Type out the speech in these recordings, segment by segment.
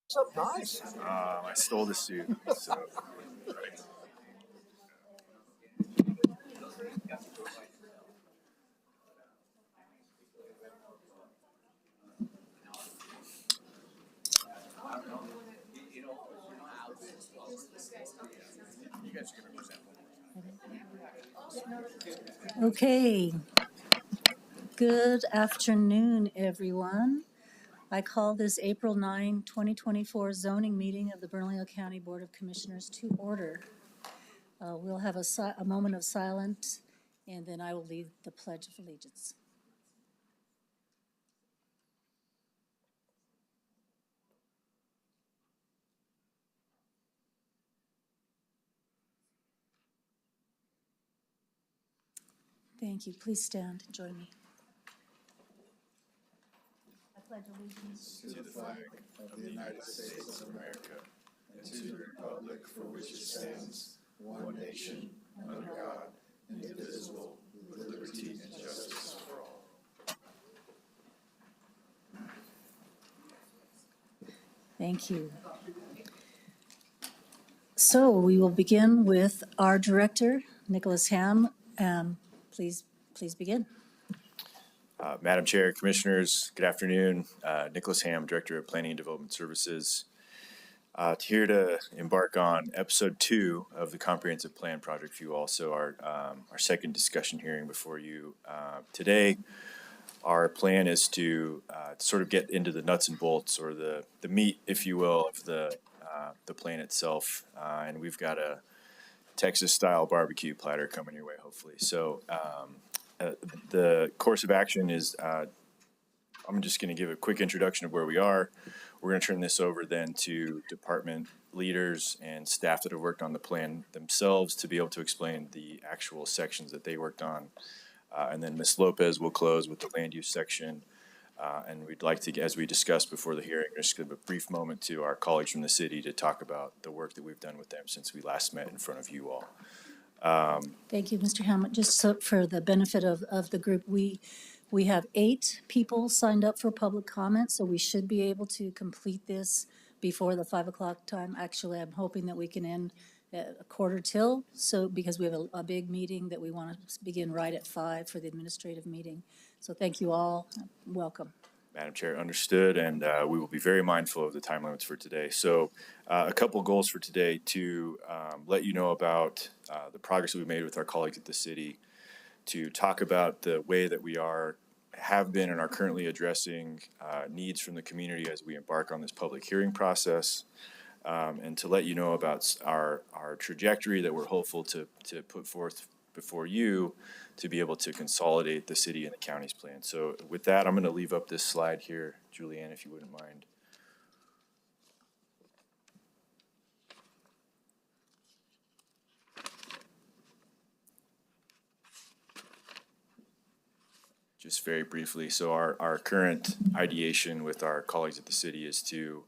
So nice. I stole the suit. So. Okay, good afternoon, everyone. I call this April 9, 2024 zoning meeting of the Bernalillo County Board of Commissioners to order. We'll have a moment of silence, and then I will lead the Pledge of Allegiance. Thank you. Please stand and join me. I pledge allegiance To the flag of the United States of America and to the republic for which it stands, one nation, under God, indivisible, with liberty and justice for all. Thank you. So we will begin with our director, Nicholas Ham. Please begin. Madam Chair, Commissioners, good afternoon. Nicholas Ham, Director of Planning and Development Services. Here to embark on episode 2 of the Comprehensive Plan Project for you all. So our second discussion hearing before you today. Our plan is to sort of get into the nuts and bolts, or the meat, if you will, of the plan itself. And we've got a Texas-style barbecue platter coming your way, hopefully. So the course of action is I'm just going to give a quick introduction of where we are. We're going to turn this over then to department leaders and staff that have worked on the plan themselves to be able to explain the actual sections that they worked on. And then Ms. Lopez will close with the land use section. And we'd like to, as we discussed before the hearing, just give a brief moment to our colleagues from the city to talk about the work that we've done with them since we last met in front of you all. Thank you, Mr. Hammond. Just so for the benefit of the group, we have 8 people signed up for public comment, so we should be able to complete this before the 5 o'clock time. Actually, I'm hoping that we can end at a quarter till, so because we have a big meeting that we want to begin right at 5 for the administrative meeting. So thank you all. Welcome. Madam Chair, understood, and we will be very mindful of the time limits for today. So a couple goals for today to let you know about the progress that we've made with our colleagues at the city, to talk about the way that we have been and are currently addressing needs from the community as we embark on this public hearing process, and to let you know about our trajectory that we're hopeful to put forth before you to be able to consolidate the city and the county's plan. So with that, I'm going to leave up this slide here, Julianne, if you wouldn't mind. Just very briefly, so our current ideation with our colleagues at the city is to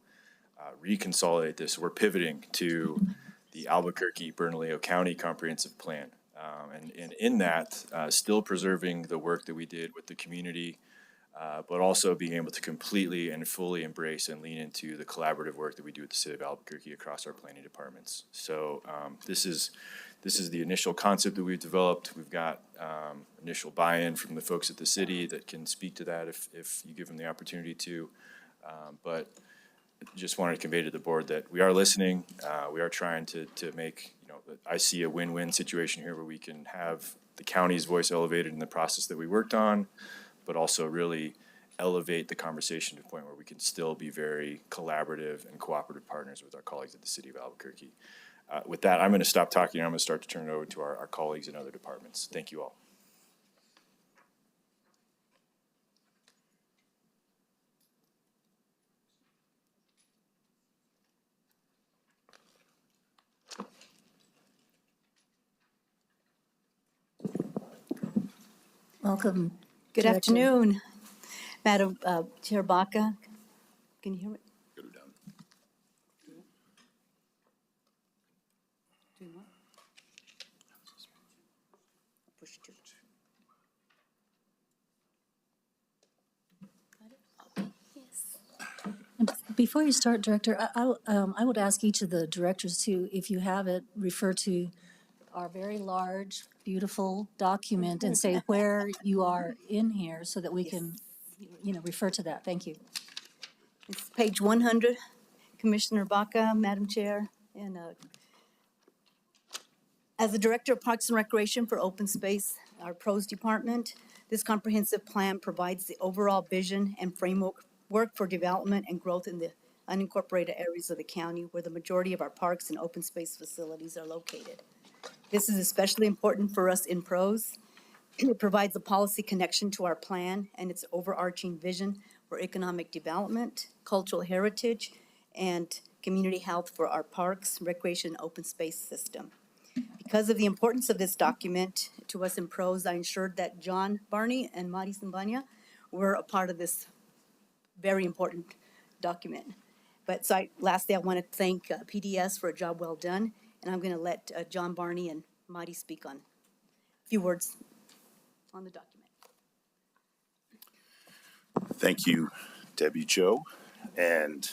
reconsolidate this. We're pivoting to the Albuquerque Bernalillo County Comprehensive Plan. And in that, still preserving the work that we did with the community, but also being able to completely and fully embrace and lean into the collaborative work that we do with the city of Albuquerque across our planning departments. So this is the initial concept that we've developed. We've got initial buy-in from the folks at the city that can speak to that if you give them the opportunity to. But just wanted to convey to the board that we are listening. We are trying to make, I see a win-win situation here where we can have the county's voice elevated in the process that we worked on, but also really elevate the conversation to a point where we can still be very collaborative and cooperative partners with our colleagues at the city of Albuquerque. With that, I'm going to stop talking and I'm going to start to turn it over to our colleagues in other departments. Thank you all. Welcome. Good Director. afternoon, Madam Chair Baca. Can you hear me? Go down. Doing what? Push 2. Got it? Okay, yes. Before you start, Director, I would ask each of the directors to, if you have it, refer to our very large, beautiful document and say where you are in here so that we can, refer to that. Thank you. It's page 100, Commissioner Baca, Madam Chair, and as the Director of Parks and Recreation for Open Space, our PROS department, this comprehensive plan provides the overall vision and framework for development and growth in the unincorporated areas of the county where the majority of our parks and open space facilities are located. This is especially important for us in PROS. It provides a policy connection to our plan and its overarching vision for economic development, cultural heritage, and community health for our parks, recreation, and open space system. Because of the importance of this document to us in PROS, I ensured that John Barney and Mari Simbanya were a part of this very important document. But so lastly, I want to thank PDS for a job well done, and I'm going to let John Barney and Mari speak on a few words on the document. Thank you, Debbie Jo, and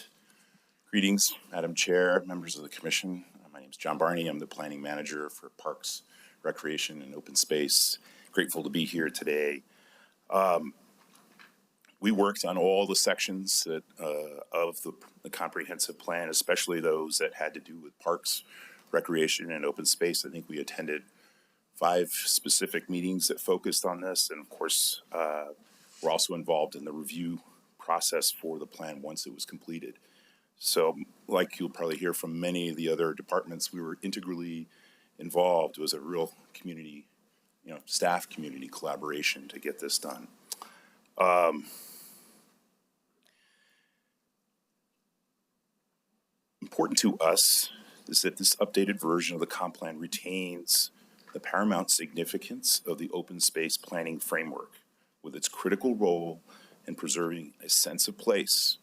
greetings, Madam Chair, members of the Commission. My name is John Barney. I'm the Planning Manager for Parks, Recreation, and Open Space. Grateful to be here today. We worked on all the sections that, of the comprehensive plan, especially those that had to do with parks, recreation, and open space. I think we attended 5 specific meetings that focused on this, and of course, we're also involved in the review process for the plan once it was completed. So like you'll probably hear from many of the other departments, we were integrally involved. It was a real community, staff community collaboration to get this done. Important to us is that this updated version of the comp plan retains the paramount significance of the open space planning framework with its critical role in preserving a sense of place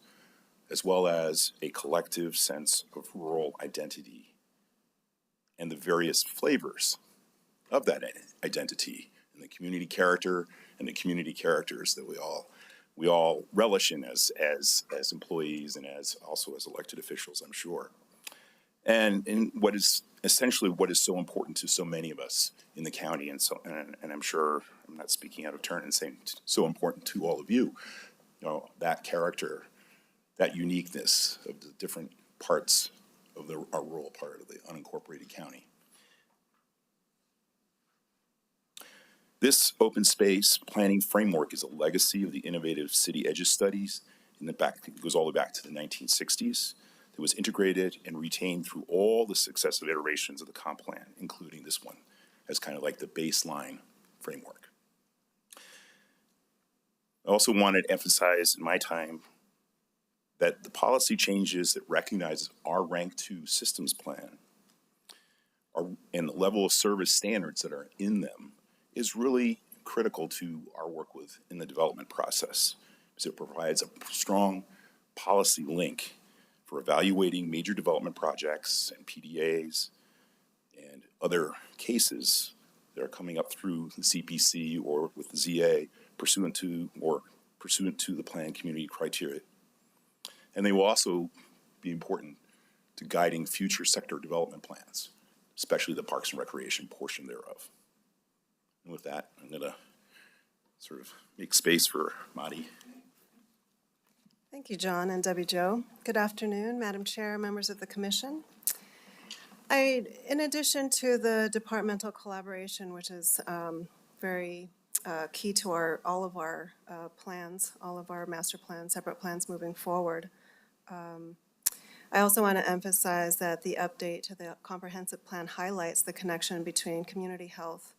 as well as a collective sense of rural identity and the various flavors of that identity and the community character and the community characters that we all relish in as employees and as also as elected officials, I'm sure. And in what is essentially what is so important to so many of us in the county, and I'm sure I'm not speaking out of turn and saying so important to all of you, that character, that uniqueness of the different parts of our rural part of the unincorporated county. This open space planning framework is a legacy of the innovative city edges studies it goes all the way back to the 1960s. That was integrated and retained through all the successive iterations of the comp plan, including this one, as kind of like the baseline framework. I also wanted to emphasize in my time that the policy changes that recognize our Rank 2 systems plan and the level of service standards that are in them is really critical to our work in the development process, because it provides a strong policy link for evaluating major development projects and PDAs and other cases that are coming up through the CPC or with the ZA pursuant to the plan community criteria. And they will also be important to guiding future sector development plans, especially the parks and recreation portion thereof. And with that, I'm going to sort of make space for Madi. Thank you, John and Debbie Jo. Good afternoon, Madam Chair, members of the Commission. In addition to the departmental collaboration, which is very key to all of our plans, all of our master plans, separate plans moving forward, I also want to emphasize that the update to the comprehensive plan highlights the connection between community health,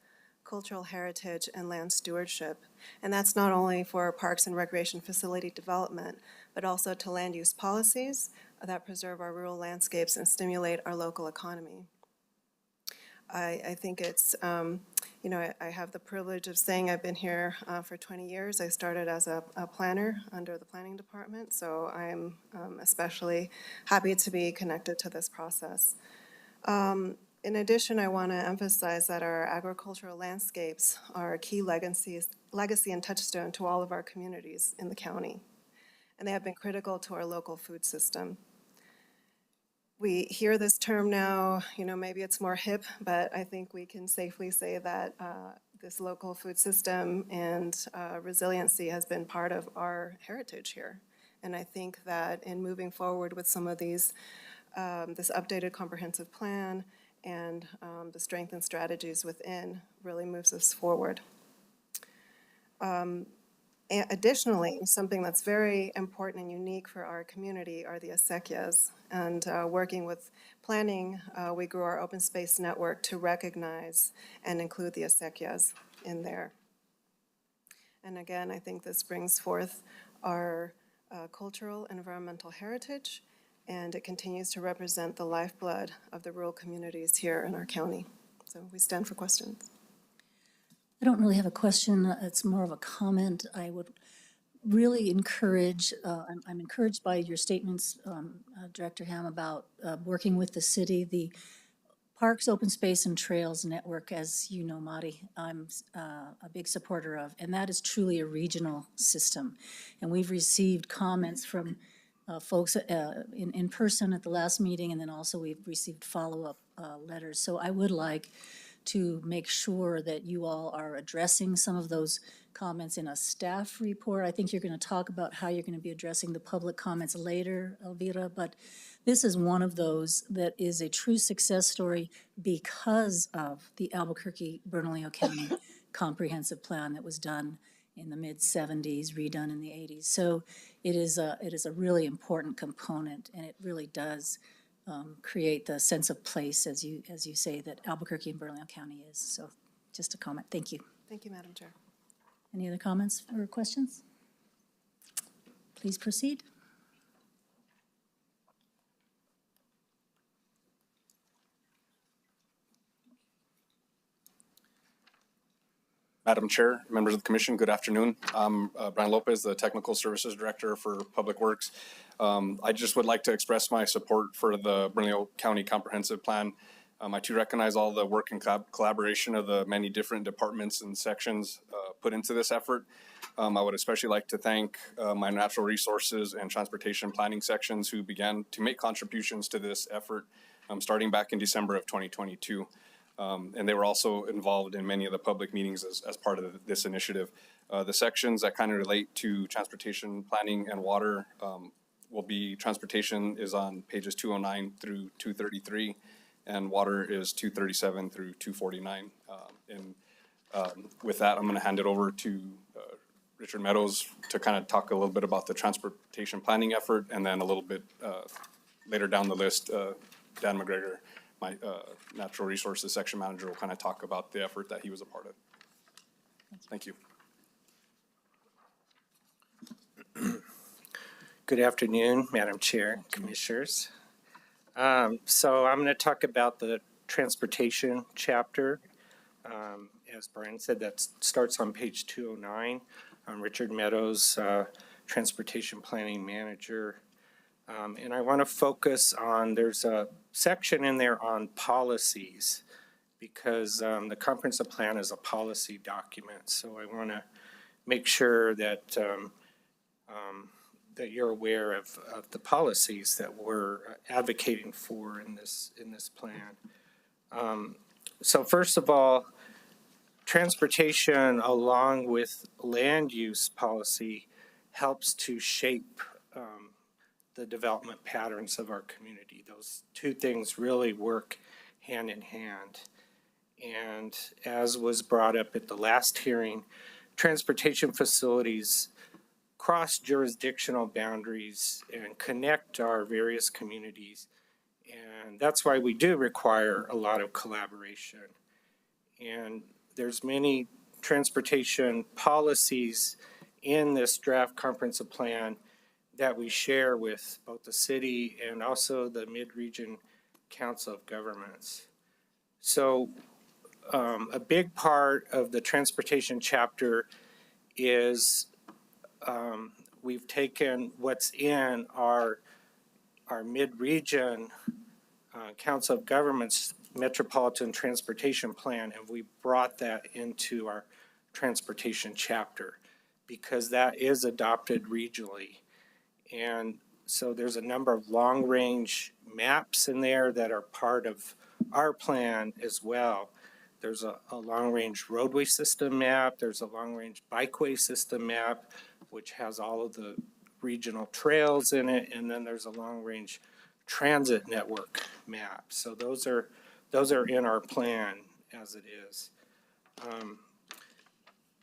cultural heritage, and land stewardship. And that's not only for parks and recreation facility development, but also to land use policies that preserve our rural landscapes and stimulate our local economy. I think it's, I have the privilege of saying I've been here for 20 years. I started as a planner under the planning department, so I'm especially happy to be connected to this process. In addition, I want to emphasize that our agricultural landscapes are a key legacy and touchstone to all of our communities in the county. and they have been critical to our local food system. We hear this term now, maybe it's more hip, but I think we can safely say that this local food system and resiliency has been part of our heritage here. And I think that in moving forward with some of these, this updated comprehensive plan and the strengthened strategies within really moves us forward. Additionally, something that's very important and unique for our community are the acequias. And working with planning, we grew our open space network to recognize and include the acequias in there. And again, I think this brings forth our cultural and environmental heritage, and it continues to represent the lifeblood of the rural communities here in our county. So we stand for questions. I don't really have a question. It's more of a comment. I would really encourage, I'm encouraged by your statements, Director Ham, about working with the city. The Parks, Open Space, and Trails Network, as you know, Madi, I'm a big supporter of, and that is truly a regional system. And we've received comments from folks in person at the last meeting, and then also we've received follow-up letters. So I would like to make sure that you all are addressing some of those comments in a staff report. I think you're going to talk about how you're going to be addressing the public comments later, Elvira, but this is one of those that is a true success story because of the Albuquerque-Bernalillo County comprehensive plan that was done in the mid-70s, redone in the 80s. So it is a really important component, and it really does create the sense of place, as you say, that Albuquerque and Bernalillo County is. So just a comment. Thank you. Thank you, Madam Chair. Any other comments or questions? Please proceed. Madam Chair, members of the Commission, good afternoon. I'm Brian Lopez, the Technical Services Director for Public Works. I just would like to express my support for the Bernalillo County Comprehensive Plan. I too recognize all the work and collaboration of the many different departments and sections put into this effort. I would especially like to thank my natural resources and transportation planning sections who began to make contributions to this effort starting back in December of 2022. And they were also involved in many of the public meetings as part of this initiative. The sections that kind of relate to transportation planning and water will be, transportation is on pages 209 through 233, and water is 237 through 249. With that, I'm going to hand it over to Richard Meadows to kind of talk a little bit about the transportation planning effort, and then a little bit later down the list, Dan McGregor, my Natural Resources Section Manager, will kind of talk about the effort that he was a part of. Thank you. Good afternoon, Madam Chair, Commissioners. So I'm going to talk about the transportation chapter. As Brian said, that starts on page 209. I'm Richard Meadows, Transportation Planning Manager. And I want to focus on, there's a section in there on policies, because the comprehensive plan is a policy document. So I want to make sure that that you're aware of the policies that we're advocating for in this plan. So first of all, transportation, along with land use policy, helps to shape the development patterns of our community. Those two things really work hand in hand. And as was brought up at the last hearing, transportation facilities cross jurisdictional boundaries and connect our various communities. And that's why we do require a lot of collaboration. And there's many transportation policies in this draft comprehensive plan that we share with both the city and also the Mid-Region Council of Governments. So a big part of the transportation chapter is we've taken what's in our Mid-Region Council of Governments Metropolitan Transportation Plan, and we brought that into our transportation chapter because that is adopted regionally. And so there's a number of long-range maps in there that are part of our plan as well. There's a long-range roadway system map, there's a long-range bikeway system map, which has all of the regional trails in it, and then there's a long-range transit network map. So those are in our plan as it is.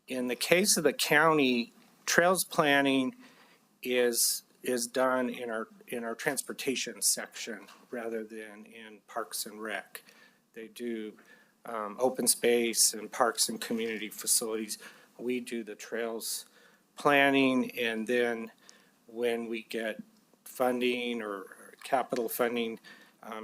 In the case of the county, trails planning is done in our transportation section rather than in Parks and Rec. They do open space and parks and community facilities. We do the trails planning, and then when we get funding or capital funding,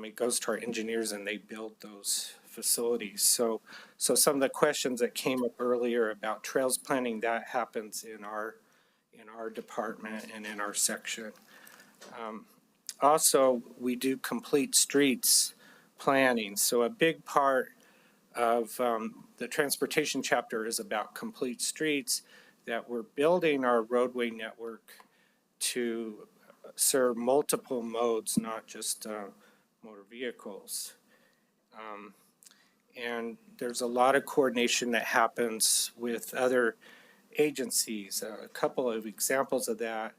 it goes to our engineers and they build those facilities. So some of the questions that came up earlier about trails planning, that happens in our department and in our section. Also, we do complete streets planning. So a big part of the transportation chapter is about complete streets, that we're building our roadway network to serve multiple modes, not just motor vehicles. And there's a lot of coordination that happens with other agencies. A couple of examples of that,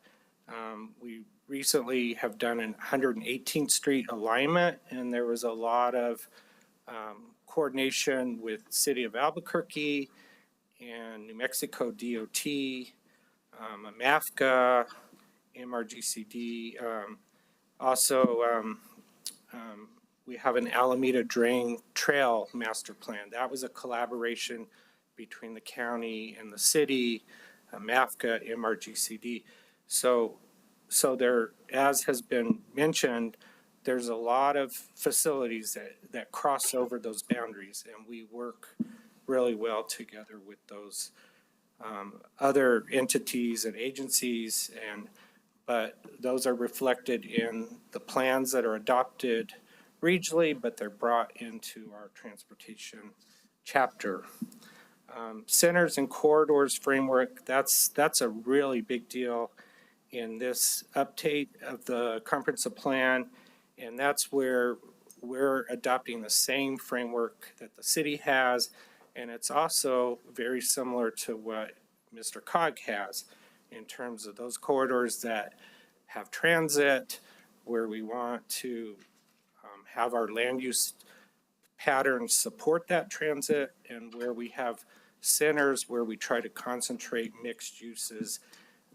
we recently have done an 118th Street alignment, and there was a lot of coordination with City of Albuquerque and New Mexico DOT, MAFCA, MRGCD. Also, we have an Alameda Drain Trail Master Plan. That was a collaboration between the county and the city, MAFCA, MRGCD. So there, as has been mentioned, there's a lot of facilities that cross over those boundaries, and we work really well together with those other entities and agencies, but those are reflected in the plans that are adopted regionally, but they're brought into our transportation chapter. Centers and corridors framework, that's a really big deal in this update of the comprehensive plan, and that's where we're adopting the same framework that the city has, and it's also very similar to what Mr. Cog has in terms of those corridors that have transit, where we want to have our land use patterns support that transit, and where we have centers where we try to concentrate mixed uses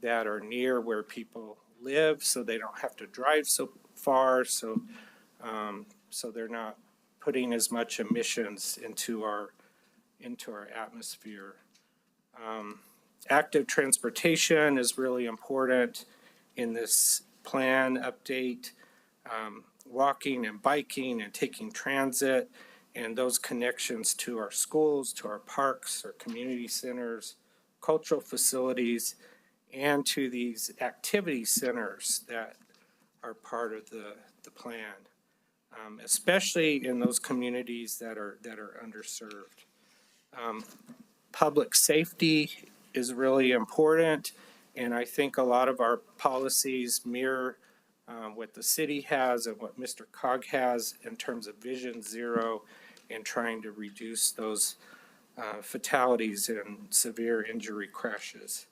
that are near where people live, so they don't have to drive so far, so they're not putting as much emissions into our atmosphere. Active transportation is really important in this plan update. Walking and biking and taking transit, and those connections to our schools, to our parks, our community centers, cultural facilities, and to these activity centers that are part of the plan, especially in those communities that are underserved. Public safety is really important, and I think a lot of our policies mirror what the city has and what Mr. Cog has in terms of Vision Zero and trying to reduce those fatalities and severe injury crashes.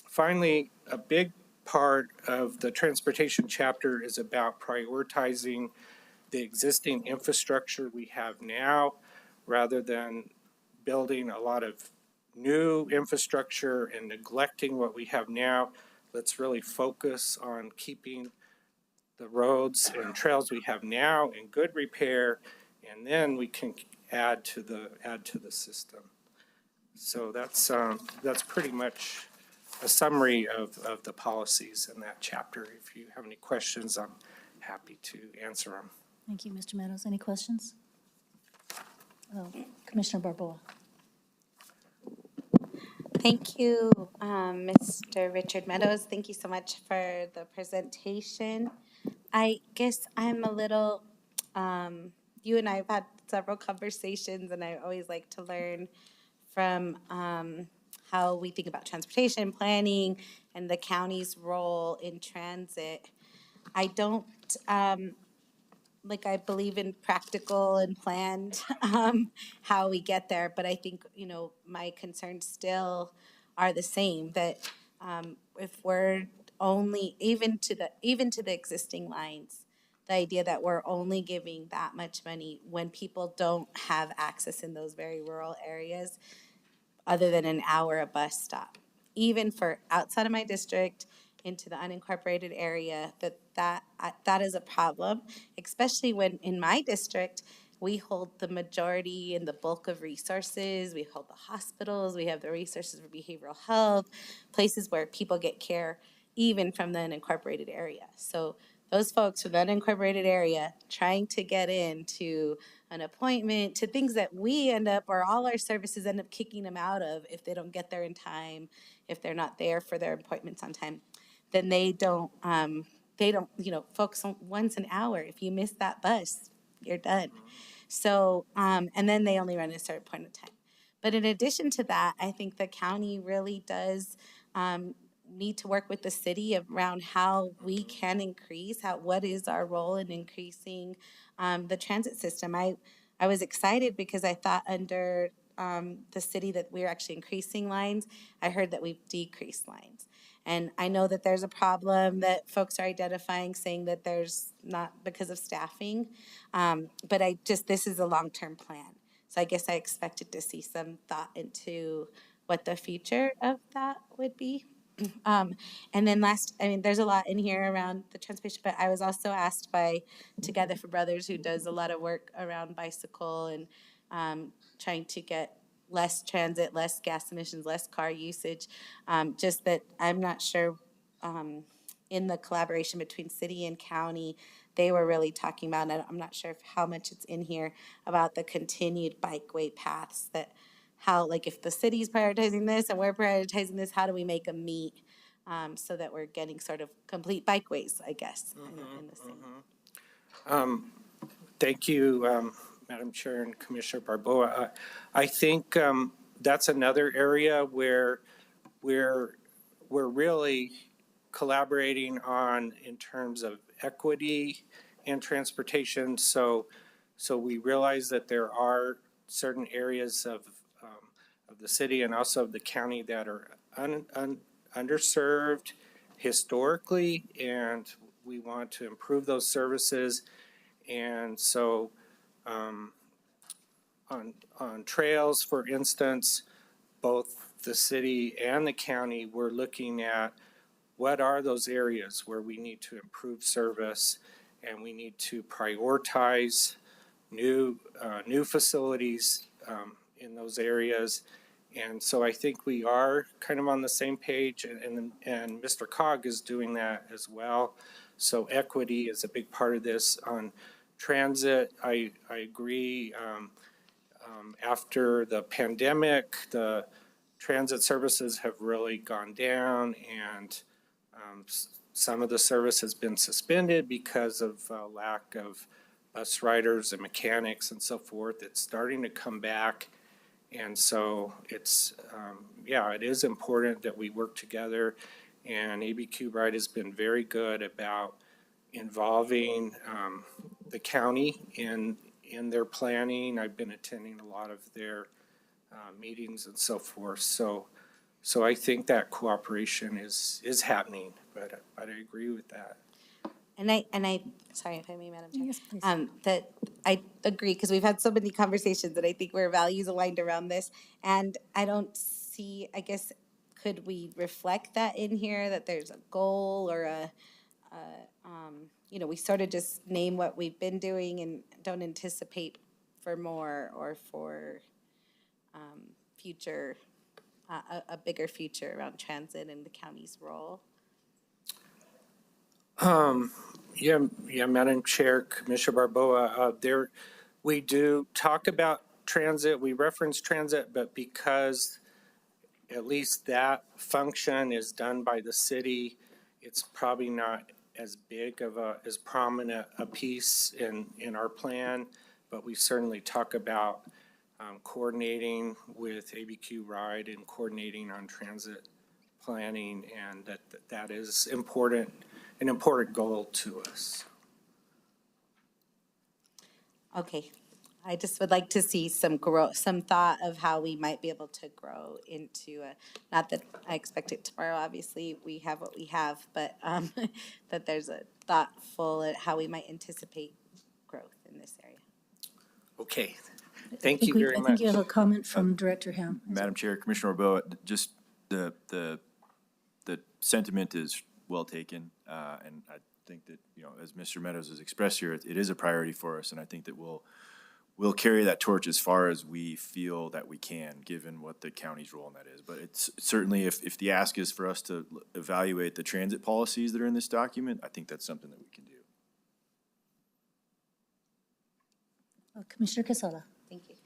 Finally, a big part of the transportation chapter is about prioritizing the existing infrastructure we have now rather than building a lot of new infrastructure and neglecting what we have now. Let's really focus on keeping the roads and trails we have now in good repair, and then we can add to the system. So that's pretty much a summary of the policies in that chapter. If you have any questions, I'm happy to answer them. Thank you, Mr. Meadows. Any questions? Commissioner Barboa. Thank you, Mr. Richard Meadows. Thank you so much for the presentation. I guess I'm a little, you and I have had several conversations, and I always like to learn from how we think about transportation planning and the county's role in transit. I don't, I believe in practical and planned how we get there, but I think, my concerns still are the same, that if we're only, even to the existing lines, the idea that we're only giving that much money when people don't have access in those very rural areas other than an hour a bus stop. Even for outside of my district into the unincorporated area, that is a problem, especially when in my district, we hold the majority and the bulk of resources. We hold the hospitals, we have the resources for behavioral health, places where people get care even from the unincorporated area. So those folks from the unincorporated area trying to get into an appointment, to things that we end up, or all our services end up kicking them out of if they don't get there in time, if they're not there for their appointments on time, then they don't, folks, once an hour, if you miss that bus, you're done. So, and then they only run at a certain point of time. But in addition to that, I think the county really does need to work with the city around how we can increase, what is our role in increasing the transit system. I was excited because I thought under the city that we're actually increasing lines. I heard that we've decreased lines. And I know that there's a problem that folks are identifying, saying that there's not because of staffing. But this is a long-term plan. So I guess I expected to see some thought into what the future of that would be. And then there's a lot in here around the transportation, but I was also asked by Together for Brothers, who does a lot of work around bicycle and trying to get less transit, less gas emissions, less car usage. Just that I'm not sure in the collaboration between city and county, they were really talking about, and I'm not sure how much it's in here, about the continued bikeway paths, that how, if the city's prioritizing this and we're prioritizing this, how do we make them meet so that we're getting sort of complete bikeways, I guess, in the city. Thank you, Madam Chair and Commissioner Barboa. I think that's another area where we're really collaborating on in terms of equity and transportation. So we realize that there are certain areas of the city and also of the county that are underserved historically, and we want to improve those services. And so on trails, for instance, both the city and the county, we're looking at what are those areas where we need to improve service, and we need to prioritize new facilities in those areas. And so I think we are kind of on the same page, and Mr. Cog is doing that as well. So equity is a big part of this. On transit, I agree. After the pandemic, the transit services have really gone down, and some of the service has been suspended because of lack of bus riders and mechanics and so forth. It's starting to come back. And so it's, it is important that we work together. And ABQ Ride has been very good about involving the county in their planning. I've been attending a lot of their meetings and so forth. So I think that cooperation is happening, but I agree with that. And I, sorry if I may, Madam Chair. Yes, please. That I agree, because we've had so many conversations that I think we're values aligned around this. And I don't see, I guess, could we reflect that in here, that there's a goal or we sort of just name what we've been doing and don't anticipate for more or for future, a bigger future around transit and the county's role? Yeah, Madam Chair, Commissioner Barboa, we do talk about transit, we reference transit, but because at least that function is done by the city, it's probably not as big of as prominent a piece in our plan, but we certainly talk about coordinating with ABQ Ride and coordinating on transit planning, and that is important, an important goal to us. Okay, I just would like to see some growth, some thought of how we might be able to grow into a, not that I expect it tomorrow, obviously, we have what we have, but that there's a thoughtful at how we might anticipate growth in this area. Okay, thank you very I much. think you have a comment from Director Ham. Madam Chair, Commissioner Orbeau, just the sentiment is well taken, and I think that, you know, as Mr. Meadows has expressed here, it is a priority for us, and I think that we'll carry that torch as far as we feel that we can, given what the county's role in that is. But it's certainly, if the ask is for us to evaluate the transit policies that are in this document, I think that's something that we can do. Commissioner Quesada. Thank you.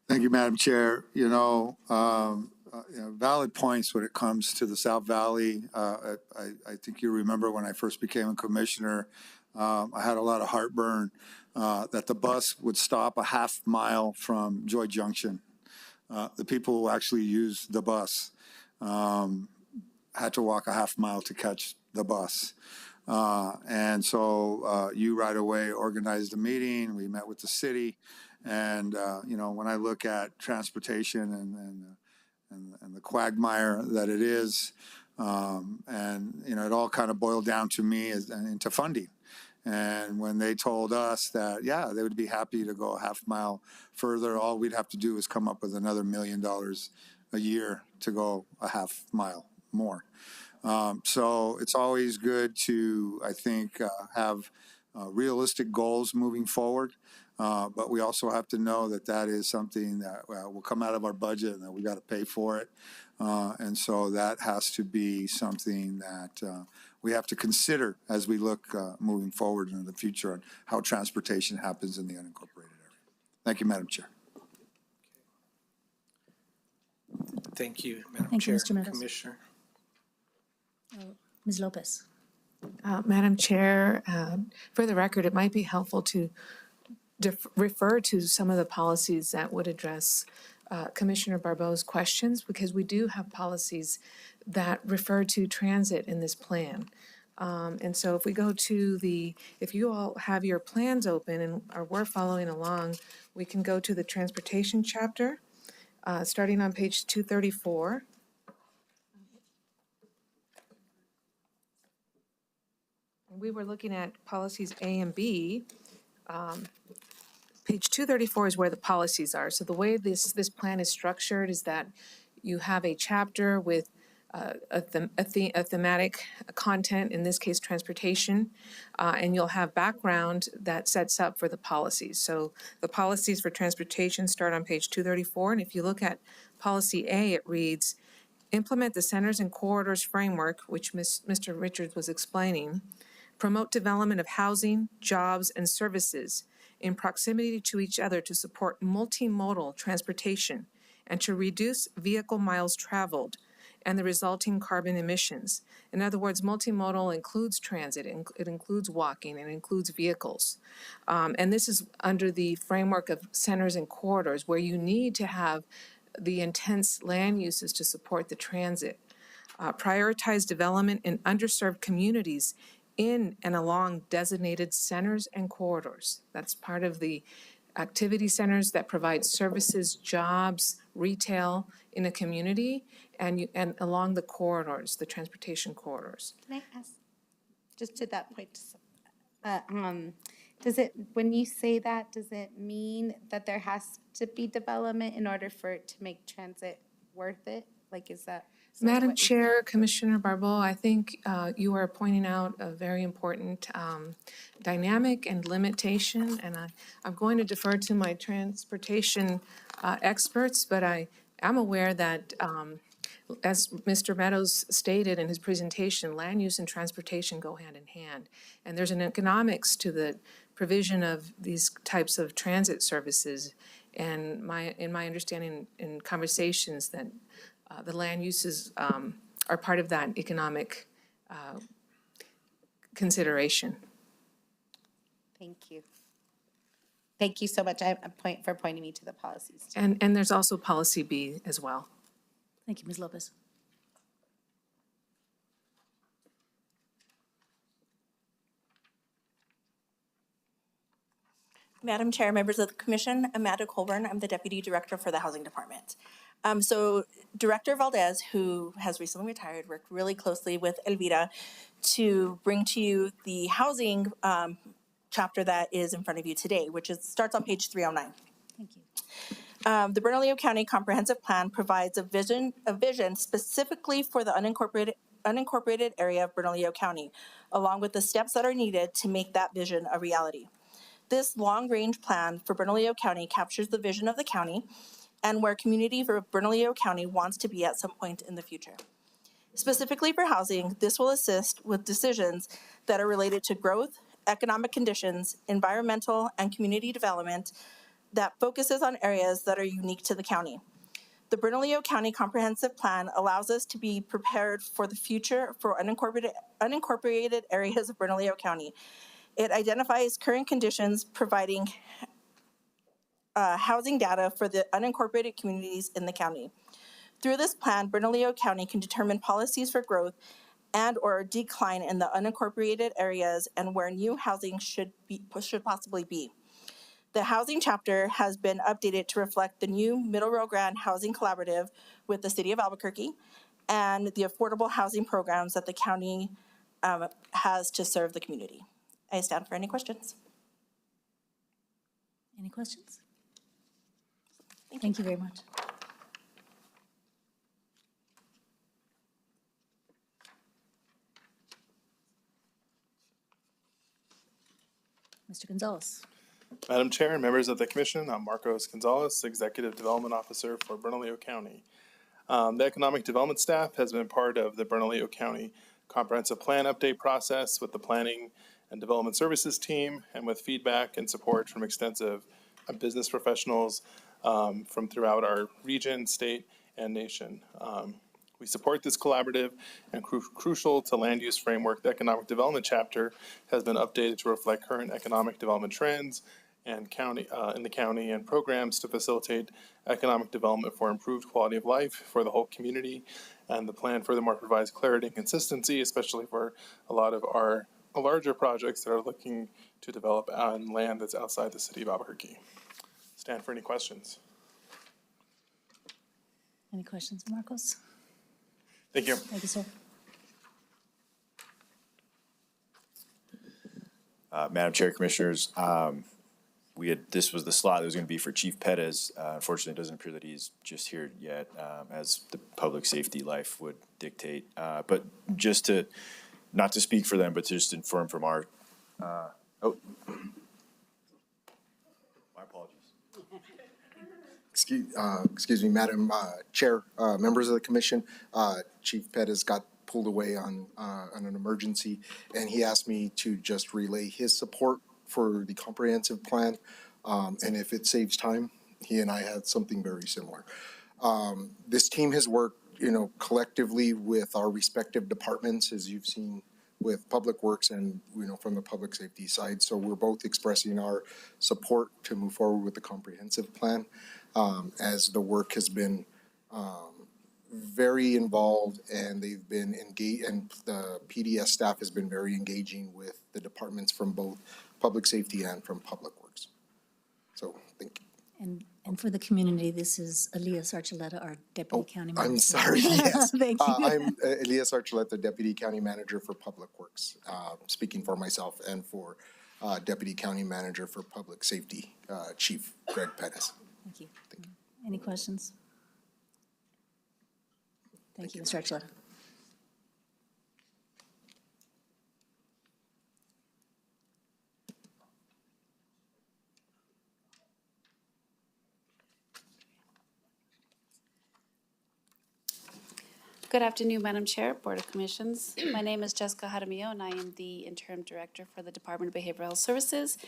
Thank you, Madam Chair. Valid points when it comes to the South Valley. I think you remember when I first became a commissioner, I had a lot of heartburn that the bus would stop a half mile from Joy Junction. The people who actually used the bus had to walk a half mile to catch the bus. And so you right away organized a meeting. We met with the city. And, when I look at transportation and the quagmire that it is, it all kind of boiled down to me into funding. And when they told us that, yeah, they would be happy to go a half mile further, all we'd have to do is come up with another $1 million a year to go a half mile more. So it's always good to, I think, have realistic goals moving forward. But we also have to know that that is something that will come out of our budget and that we got to pay for it. And so that has to be something that we have to consider as we look moving forward into the future on how transportation happens in the unincorporated area. Thank you, Madam Chair. Thank you, Madam Thank you, Chair. Mr. Meadows. Commissioner. Ms. Lopez. Madam Chair, for the record, it might be helpful to refer to some of the policies that would address Commissioner Barbeau's questions, because we do have policies that refer to transit in this plan. And so if we go to if you all have your plans open and we're following along, we can go to the transportation chapter, starting on page 234. We were looking at policies A and B. Page 234 is where the policies are. So the way this plan is structured is that you have a chapter with a thematic content, in this case transportation, and you'll have background that sets up for the policies. So the policies for transportation start on page 234, and if you look at policy A, it reads, implement the centers and corridors framework, which Mr. Richards was explaining, promote development of housing, jobs, and services in proximity to each other to support multimodal transportation and to reduce vehicle miles traveled and the resulting carbon emissions. In other words, multimodal includes transit, it includes walking, it includes vehicles. And this is under the framework of centers and corridors, where you need to have the intense land uses to support the transit. Prioritize development in underserved communities in and along designated centers and corridors. That's part of the activity centers that provide services, jobs, retail in a community, and along the corridors, the transportation corridors. Can I ask, just to that point, does it, when you say that, does it mean that there has to be development in order for it to make transit worth it? Like, is that? Madam Chair, Commissioner Barbeau, I think you are pointing out a very important dynamic and limitation, and I'm going to defer to my transportation experts, but I am aware that, as Mr. Meadows stated in his presentation, land use and transportation go hand in hand, and there's an economics to the provision of these types of transit services, and in my understanding in conversations that the land uses are part of that economic consideration. Thank you. Thank you so much for pointing me to the policies. And there's also policy B as well. Thank you, Ms. Lopez. Madam Chair, members of the Commission, Amanda Colburn. I'm the Deputy Director for the Housing Department. So Director Valdez, who has recently retired, worked really closely with Elvira to bring to you the housing chapter that is in front of you today, which starts on page 309. Thank you. The Bernalillo County Comprehensive Plan provides a vision specifically for the unincorporated area of Bernalillo County, along with the steps that are needed to make that vision a reality. This long-range plan for Bernalillo County captures the vision of the county and where community for Bernalillo County wants to be at some point in the future. Specifically for housing, this will assist with decisions that are related to growth, economic conditions, environmental, and community development that focuses on areas that are unique to the county. The Bernalillo County Comprehensive Plan allows us to be prepared for the future for unincorporated areas of Bernalillo County. It identifies current conditions, providing housing data for the unincorporated communities in the county. Through this plan, Bernalillo County can determine policies for growth and or decline in the unincorporated areas and where new housing should possibly be. The housing chapter has been updated to reflect the new Middle Rio Grande Housing Collaborative with the City of Albuquerque and the affordable housing programs that the county has to serve the community. I stand for any questions. Any questions? Thank you very much. Mr. Gonzalez. Madam Chair and members of the Commission, I'm Marcos Gonzalez, Executive Development Officer for Bernalillo County. The Economic Development staff has been part of the Bernalillo County Comprehensive Plan update process with the Planning and Development Services team and with feedback and support from extensive business professionals from throughout our region, state, and nation. We support this collaborative and crucial to land use framework. The Economic Development chapter has been updated to reflect current economic development trends and in the county and programs to facilitate economic development for improved quality of life for the whole community. And the plan furthermore provides clarity and consistency, especially for a lot of our larger projects that are looking to develop on land that's outside the city of Albuquerque. Stand for any questions. Any questions, Marcos? Thank you. Thank you, sir. Madam Chair, Commissioners, this was the slot that was going to be for Chief Pettis. Unfortunately, it doesn't appear that he's just here yet, as the public safety life would dictate. But just to, not to speak for them, but to just inform from our, my apologies. Excuse me, Madam Chair, members of the Commission, Chief Pettis got pulled away on an emergency, and he asked me to just relay his support for the comprehensive plan. And if it saves time, he and I had something very similar. This team has worked, collectively with our respective departments, as you've seen with Public Works and, from the public safety side. So we're both expressing our support to move forward with the comprehensive plan, as the work has been very involved, and they've been engaged, and the PDS staff has been very engaging with the departments from both public safety and from Public Works. So, thank you. And for the community, this is Elias Archuleta, our Deputy County Manager. I'm sorry, yes. Thank you. I'm Elias Archuleta, Deputy County Manager for Public Works, speaking for myself and for Deputy County Manager for Public Safety, Chief Greg Pettis. Thank you. Thank you. Any questions? Thank you, Mr. Archuleta. Good afternoon, Madam Chair, Board of Commissions. My name is Jessica Jaramillo, and I am the Interim Director for the Department of Behavioral Health Services.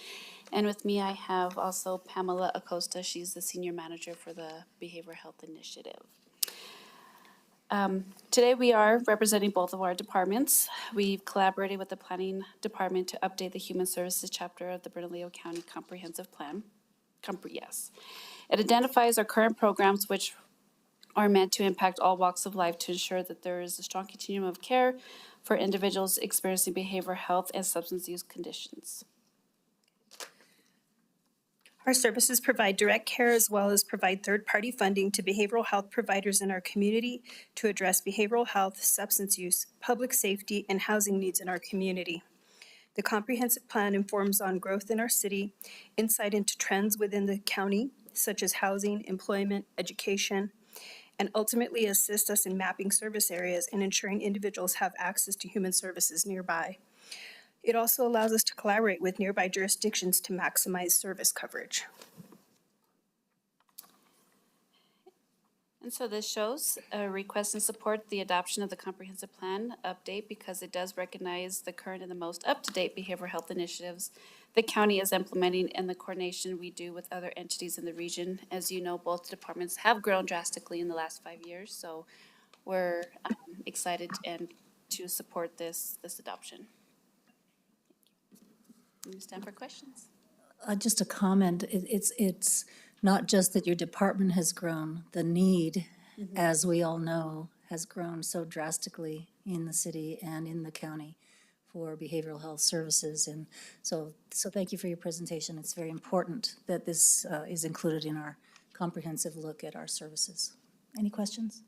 And with me, I have also Pamela Acosta. She's the Senior Manager for the Behavioral Health Initiative. Today, we are representing both of our departments. We've collaborated with the Planning Department to update the Human Services chapter of the Bernalillo County Comprehensive Plan. Yes. It identifies our current programs which are meant to impact all walks of life to ensure that there is a strong continuum of care for individuals experiencing behavioral health and substance use conditions. Our services provide direct care as well as provide third-party funding to behavioral health providers in our community to address behavioral health, substance use, public safety, and housing needs in our community. The comprehensive plan informs on growth in our city, insight into trends within the county, such as housing, employment, education, and ultimately assists us in mapping service areas and ensuring individuals have access to human services nearby. It also allows us to collaborate with nearby jurisdictions to maximize service coverage. And so this shows a request and support the adoption of the comprehensive plan update because it does recognize the current and the most up-to-date behavioral health initiatives the county is implementing and the coordination we do with other entities in the region. As you know, both departments have grown drastically in the last 5 years, so we're excited and to support this adoption. It's time for questions. Just a comment, it's not just that your department has grown, the need, as we all know, has grown so drastically in the city and in the county for behavioral health services. And so thank you for your presentation. It's very important that this is included in our comprehensive look at our services. Any questions?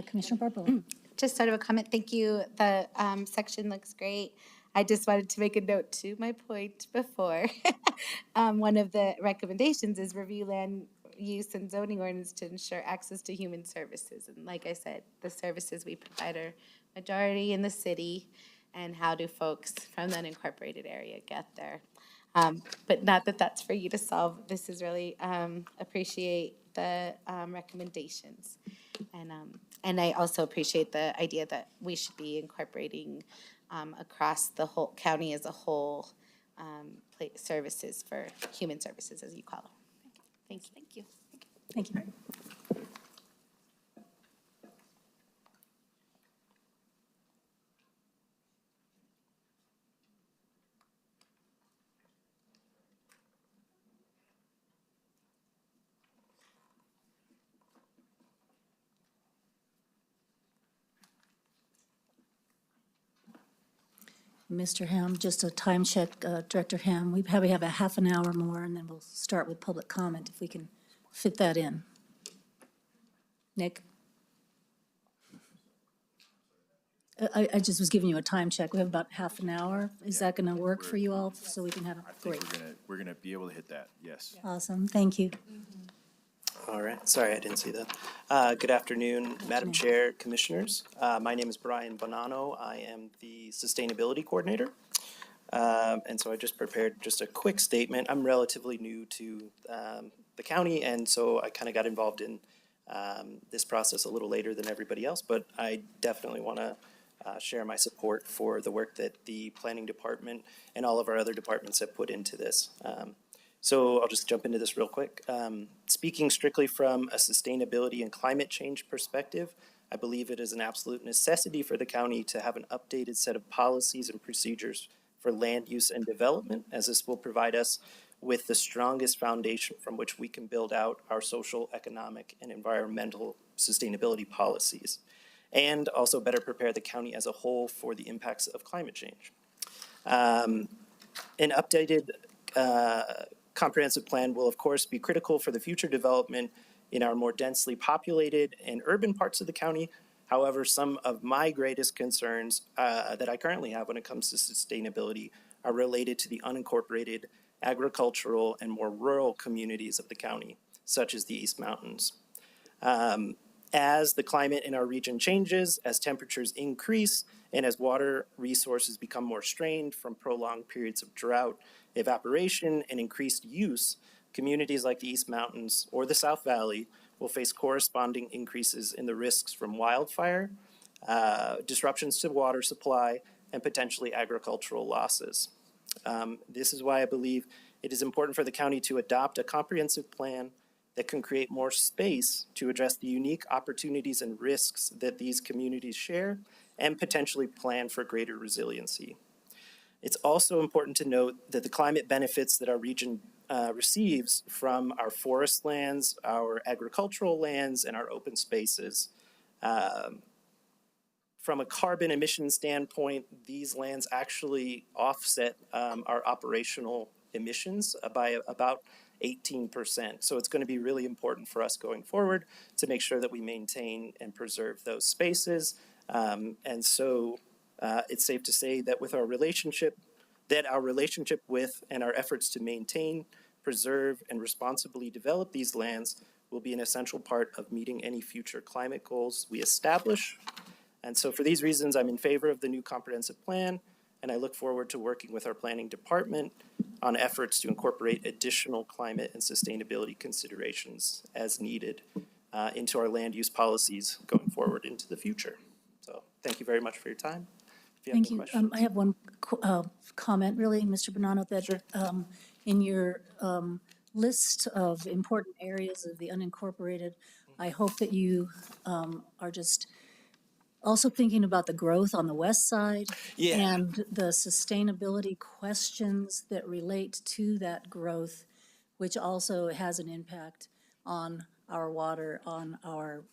Commissioner Barbola. Just sort of a comment. Thank you. The section looks great. I just wanted to make a note to my point before. One of the recommendations is review land use and zoning ordinance to ensure access to human services. And like I said, the services we provide are majority in the city, and how do folks from the unincorporated area get there? But not that that's for you to solve. This is really appreciate the recommendations. And I also appreciate the idea that we should be incorporating across the whole county as a whole services for human services, as you call them. Thank you. Thank you. Thank you. Mr. Ham, just a time check, Director Ham. We probably have a half an hour more, and then we'll start with public comment if we can fit that in. Nick? I just was giving you a time check. We have about half an hour. Is that going to work for you all so we can have a break? We're gonna be able to hit that, yes. Awesome, thank you. All right, sorry, I didn't see that. Good afternoon, Madam Chair, Commissioners. My name is Brian Bonanno. I am the Sustainability Coordinator. And so I just prepared just a quick statement. I'm relatively new to the county, and so I kind of got involved in this process a little later than everybody else, but I definitely want to share my support for the work that the Planning Department and all of our other departments have put into this. So I'll just jump into this real quick. Speaking strictly from a sustainability and climate change perspective, I believe it is an absolute necessity for the county to have an updated set of policies and procedures for land use and development, as this will provide us with the strongest foundation from which we can build out our social, economic, and environmental sustainability policies, and also better prepare the county as a whole for the impacts of climate change. An updated comprehensive plan will, of course, be critical for the future development in our more densely populated and urban parts of the county. However, some of my greatest concerns that I currently have when it comes to sustainability are related to the unincorporated agricultural and more rural communities of the county, such as the East Mountains. As the climate in our region changes, as temperatures increase, and as water resources become more strained from prolonged periods of drought, evaporation, and increased use, communities like the East Mountains or the South Valley will face corresponding increases in the risks from wildfire, disruptions to water supply, and potentially agricultural losses. This is why I believe it is important for the county to adopt a comprehensive plan that can create more space to address the unique opportunities and risks that these communities share and potentially plan for greater resiliency. It's also important to note that the climate benefits that our region receives from our forest lands, our agricultural lands, and our open spaces. From a carbon emission standpoint, these lands actually offset our operational emissions by about 18%. So it's going to be really important for us going forward to make sure that we maintain and preserve those spaces. And so it's safe to say that with our relationship with and our efforts to maintain, preserve, and responsibly develop these lands will be an essential part of meeting any future climate goals we establish. And so for these reasons, I'm in favor of the new comprehensive plan, and I look forward to working with our planning department on efforts to incorporate additional climate and sustainability considerations as needed into our land use policies going forward into the future. So thank you very much for your time. If you have Thank any you. questions. I have one comment, really, Mr. Bonanno, that Sure. in your list of important areas of the unincorporated, I hope that you are just also thinking about the growth on the west side Yeah. and the sustainability questions that relate to that growth, which also has an impact on our water, on our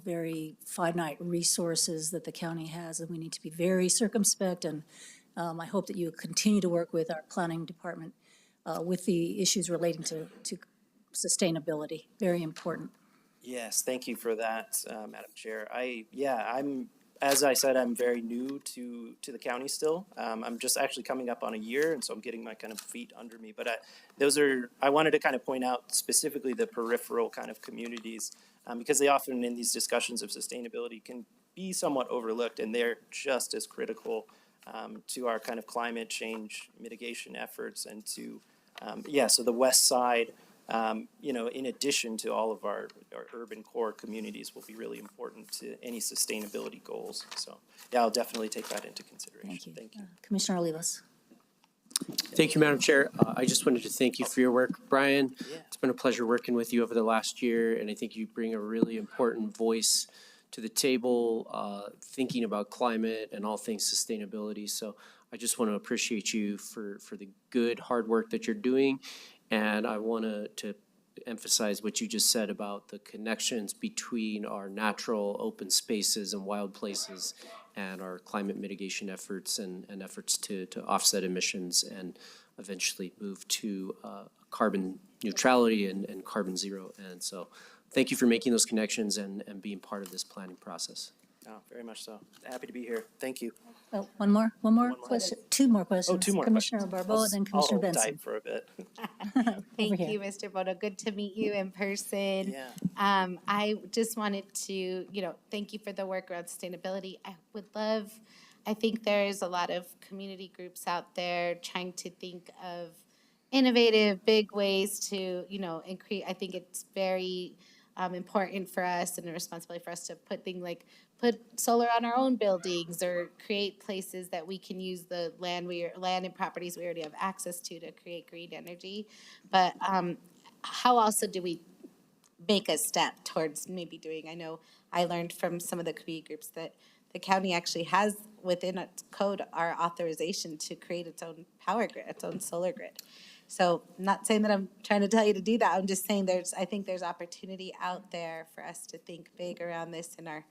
very finite resources that the county has, and we need to be very circumspect. And I hope that you continue to work with our planning department with the issues relating to sustainability. Very important. Yes, thank you for that, Madam Chair. As I said, I'm very new to the county still. I'm just actually coming up on a year, and so I'm getting my kind of feet under me. But I wanted to kind of point out specifically the peripheral kind of communities, because they often in these discussions of sustainability can be somewhat overlooked, and they're just as critical to our kind of climate change mitigation efforts and to, so the west side, in addition to all of our urban core communities will be really important to any sustainability goals. So, yeah, I'll definitely take that into consideration. Thank you. Commissioner Olivas. Thank you, Madam Chair. I just wanted to thank you for your work, Brian. Yeah. It's been a pleasure working with you over the last year, and I think you bring a really important voice to the table, thinking about climate and all things sustainability. So I just want to appreciate you for the good, hard work that you're doing. And I want to emphasize what you just said about the connections between our natural open spaces and wild places and our climate mitigation efforts and efforts to offset emissions and eventually move to carbon neutrality and carbon zero. And so thank you for making those connections and being part of this planning process. Oh, very much so. Happy to be here. Thank you. Oh, one more question. Two more questions. Oh, two more Commissioner questions. Barbeau and then Commissioner I'll hold Benson. tight for a bit. Thank here. you, Mr. Bono. Good to meet you in person. Yeah. I just wanted to, thank you for the work around sustainability. I think there's a lot of community groups out there trying to think of innovative, big ways to, increase. I think it's very important for us and a responsibility for us to put solar on our own buildings or create places that we can use the land and properties we already have access to create green energy. But how also do we make a step towards maybe doing? I know I learned from some of the community groups that the county actually has within its code our authorization to create its own power grid, its own solar grid. So I'm not saying that I'm trying to tell you to do that. I'm just saying I think there's opportunity out there for us to think big around this in our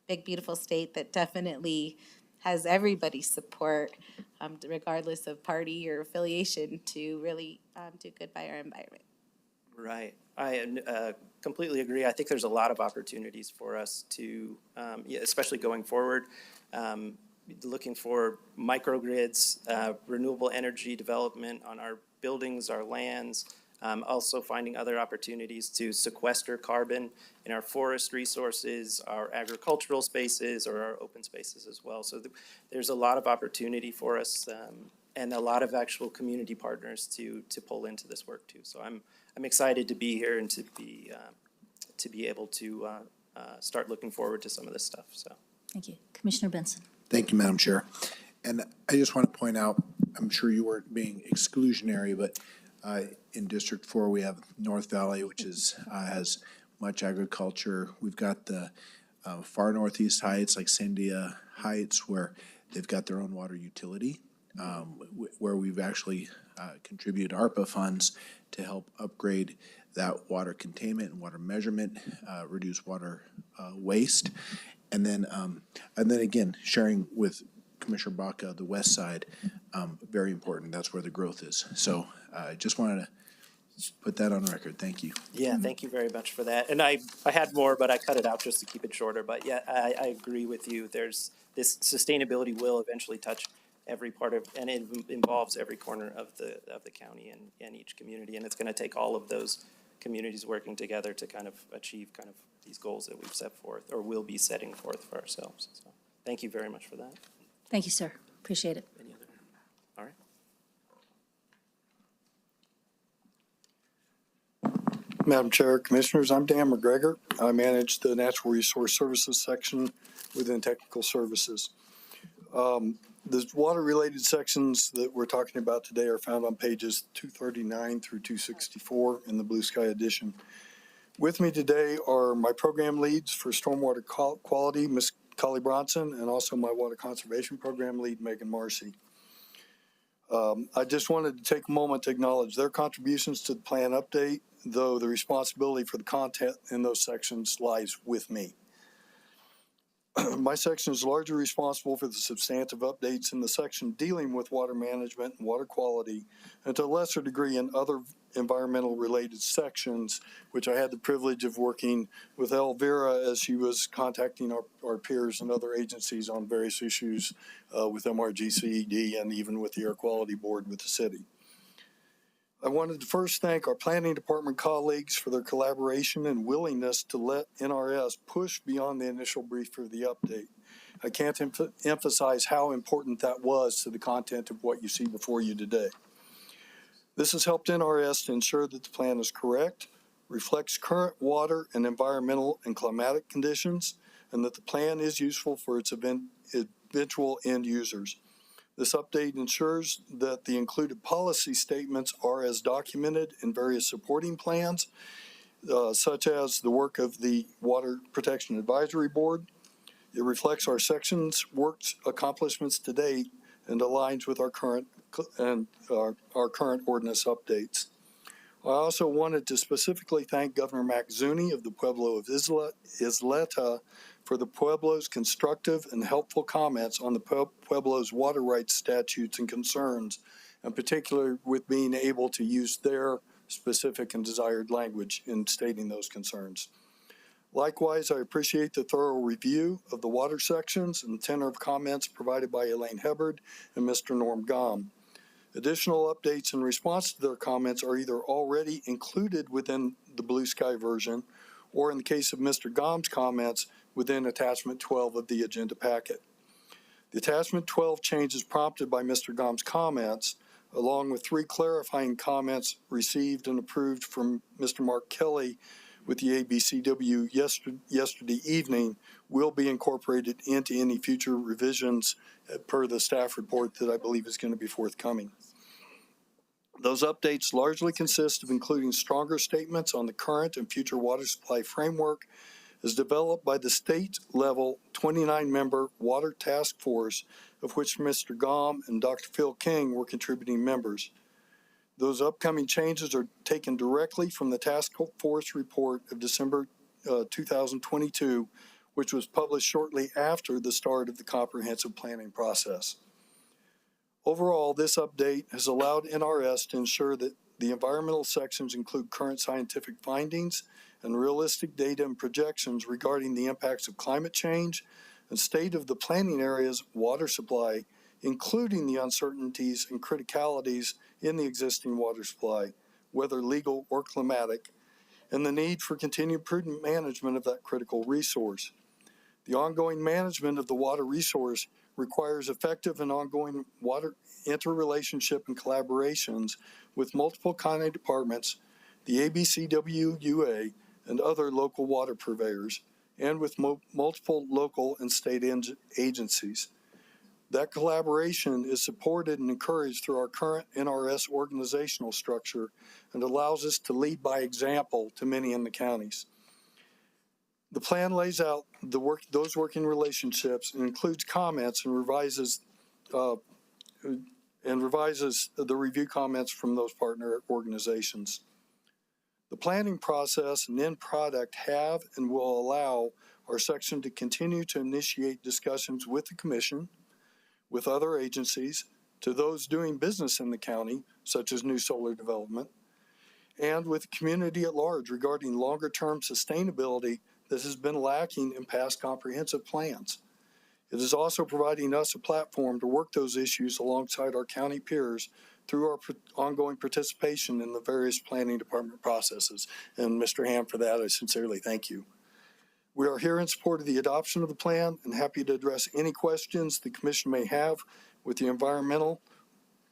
big, beautiful state that definitely has everybody's support, regardless of party or affiliation, to really do good by our environment. Right. I completely agree. I think there's a lot of opportunities for us to, especially going forward, looking for microgrids, renewable energy development on our buildings, our lands, also finding other opportunities to sequester carbon in our forest resources, our agricultural spaces, or our open spaces as well. So there's a lot of opportunity for us and a lot of actual community partners to pull into this work too. So I'm excited to be here and to be able to start looking forward to some of this stuff. So Thank you. Commissioner Benson. Thank you, Madam Chair. And I just want to point out, I'm sure you weren't being exclusionary, but in District 4, we have North Valley, which has much agriculture. We've got the far northeast heights, like Sandia Heights, where they've got their own water utility. where we've actually contributed ARPA funds to help upgrade that water containment and water measurement, reduce water waste, and then again sharing with Commissioner Baca the west side, very important. That's where the growth is. So I just wanted to put that on record. Thank you. Yeah, thank you very much for that. And I had more, but I cut it out just to keep it shorter. But yeah, I agree with you. There's this sustainability will eventually touch every part of, and it involves every corner of the county and each community. And it's going to take all of those communities working together to kind of achieve kind of these goals that we've set forth or will be setting forth for ourselves. So thank you very much for that. Thank you, sir. Appreciate it. Any other? All right. Madam Chair, Commissioners, I'm Dan McGregor. I manage the Natural Resource Services section within Technical Services. The water-related sections that we're talking about today are found on pages 239 through 264 in the Blue Sky edition. With me today are my program leads for stormwater quality, Ms. Collie Bronson, and also my water conservation program lead, Megan Marcy. I just wanted to take a moment to acknowledge their contributions to the plan update, though the responsibility for the content in those sections lies with me. My section is largely responsible for the substantive updates in the section dealing with water management and water quality, and to a lesser degree in other environmental related sections, which I had the privilege of working with Elvira as she was contacting our peers and other agencies on various issues with MRGCED and even with the Air Quality Board with the city. I wanted to first thank our planning department colleagues for their collaboration and willingness to let NRS push beyond the initial brief for the update. I can't emphasize how important that was to the content of what you see before you today. This has helped NRS to ensure that the plan is correct, reflects current water and environmental and climatic conditions, and that the plan is useful for its eventual end users. This update ensures that the included policy statements are as documented in various supporting plans, such as the work of the Water Protection Advisory Board. It reflects our section's work's accomplishments to date and aligns with our current ordinance updates. I also wanted to specifically thank Governor Mac Zuni of the Pueblo of Isleta for the Pueblo's constructive and helpful comments on the Pueblo's water rights statutes and concerns, in particular with being able to use their specific and desired language in stating those concerns. Likewise, I appreciate the thorough review of the water sections and the tenor of comments provided by Elaine Hubbard and Mr. Norm Gom. Additional updates in response to their comments are either already included within the Blue Sky version, or in the case of Mr. Gom's comments, within attachment 12 of the agenda packet. The attachment 12 changes prompted by Mr. Gom's comments, along with 3 clarifying comments received and approved from Mr. Mark Kelly with the ABCW yesterday evening, will be incorporated into any future revisions per the staff report that I believe is going to be forthcoming. Those updates largely consist of including stronger statements on the current and future water supply framework as developed by the state-level 29-member Water Task Force, of which Mr. Gom and Dr. Phil King were contributing members. Those upcoming changes are taken directly from the Task Force report of December 2022, which was published shortly after the start of the comprehensive planning process. Overall, this update has allowed NRS to ensure that the environmental sections include current scientific findings and realistic data and projections regarding the impacts of climate change and state of the planning area's water supply, including the uncertainties and criticalities in the existing water supply, whether legal or climatic, and the need for continued prudent management of that critical resource. The ongoing management of the water resource requires effective and ongoing water interrelationship and collaborations with multiple county departments, the ABCWUA, and other local water purveyors, and with multiple local and state agencies. That collaboration is supported and encouraged through our current NRS organizational structure and allows us to lead by example to many in the counties. The plan lays out those working relationships and includes comments and revises and revises the review comments from those partner organizations. The planning process and end product have and will allow our section to continue to initiate discussions with the commission, with other agencies, to those doing business in the county, such as new solar development, and with the community at large regarding longer-term sustainability that has been lacking in past comprehensive plans. It is also providing us a platform to work those issues alongside our county peers through our ongoing participation in the various planning department processes. And Mr. Ham, for that, I sincerely thank you. We are here in support of the adoption of the plan and happy to address any questions the commission may have with the environmental,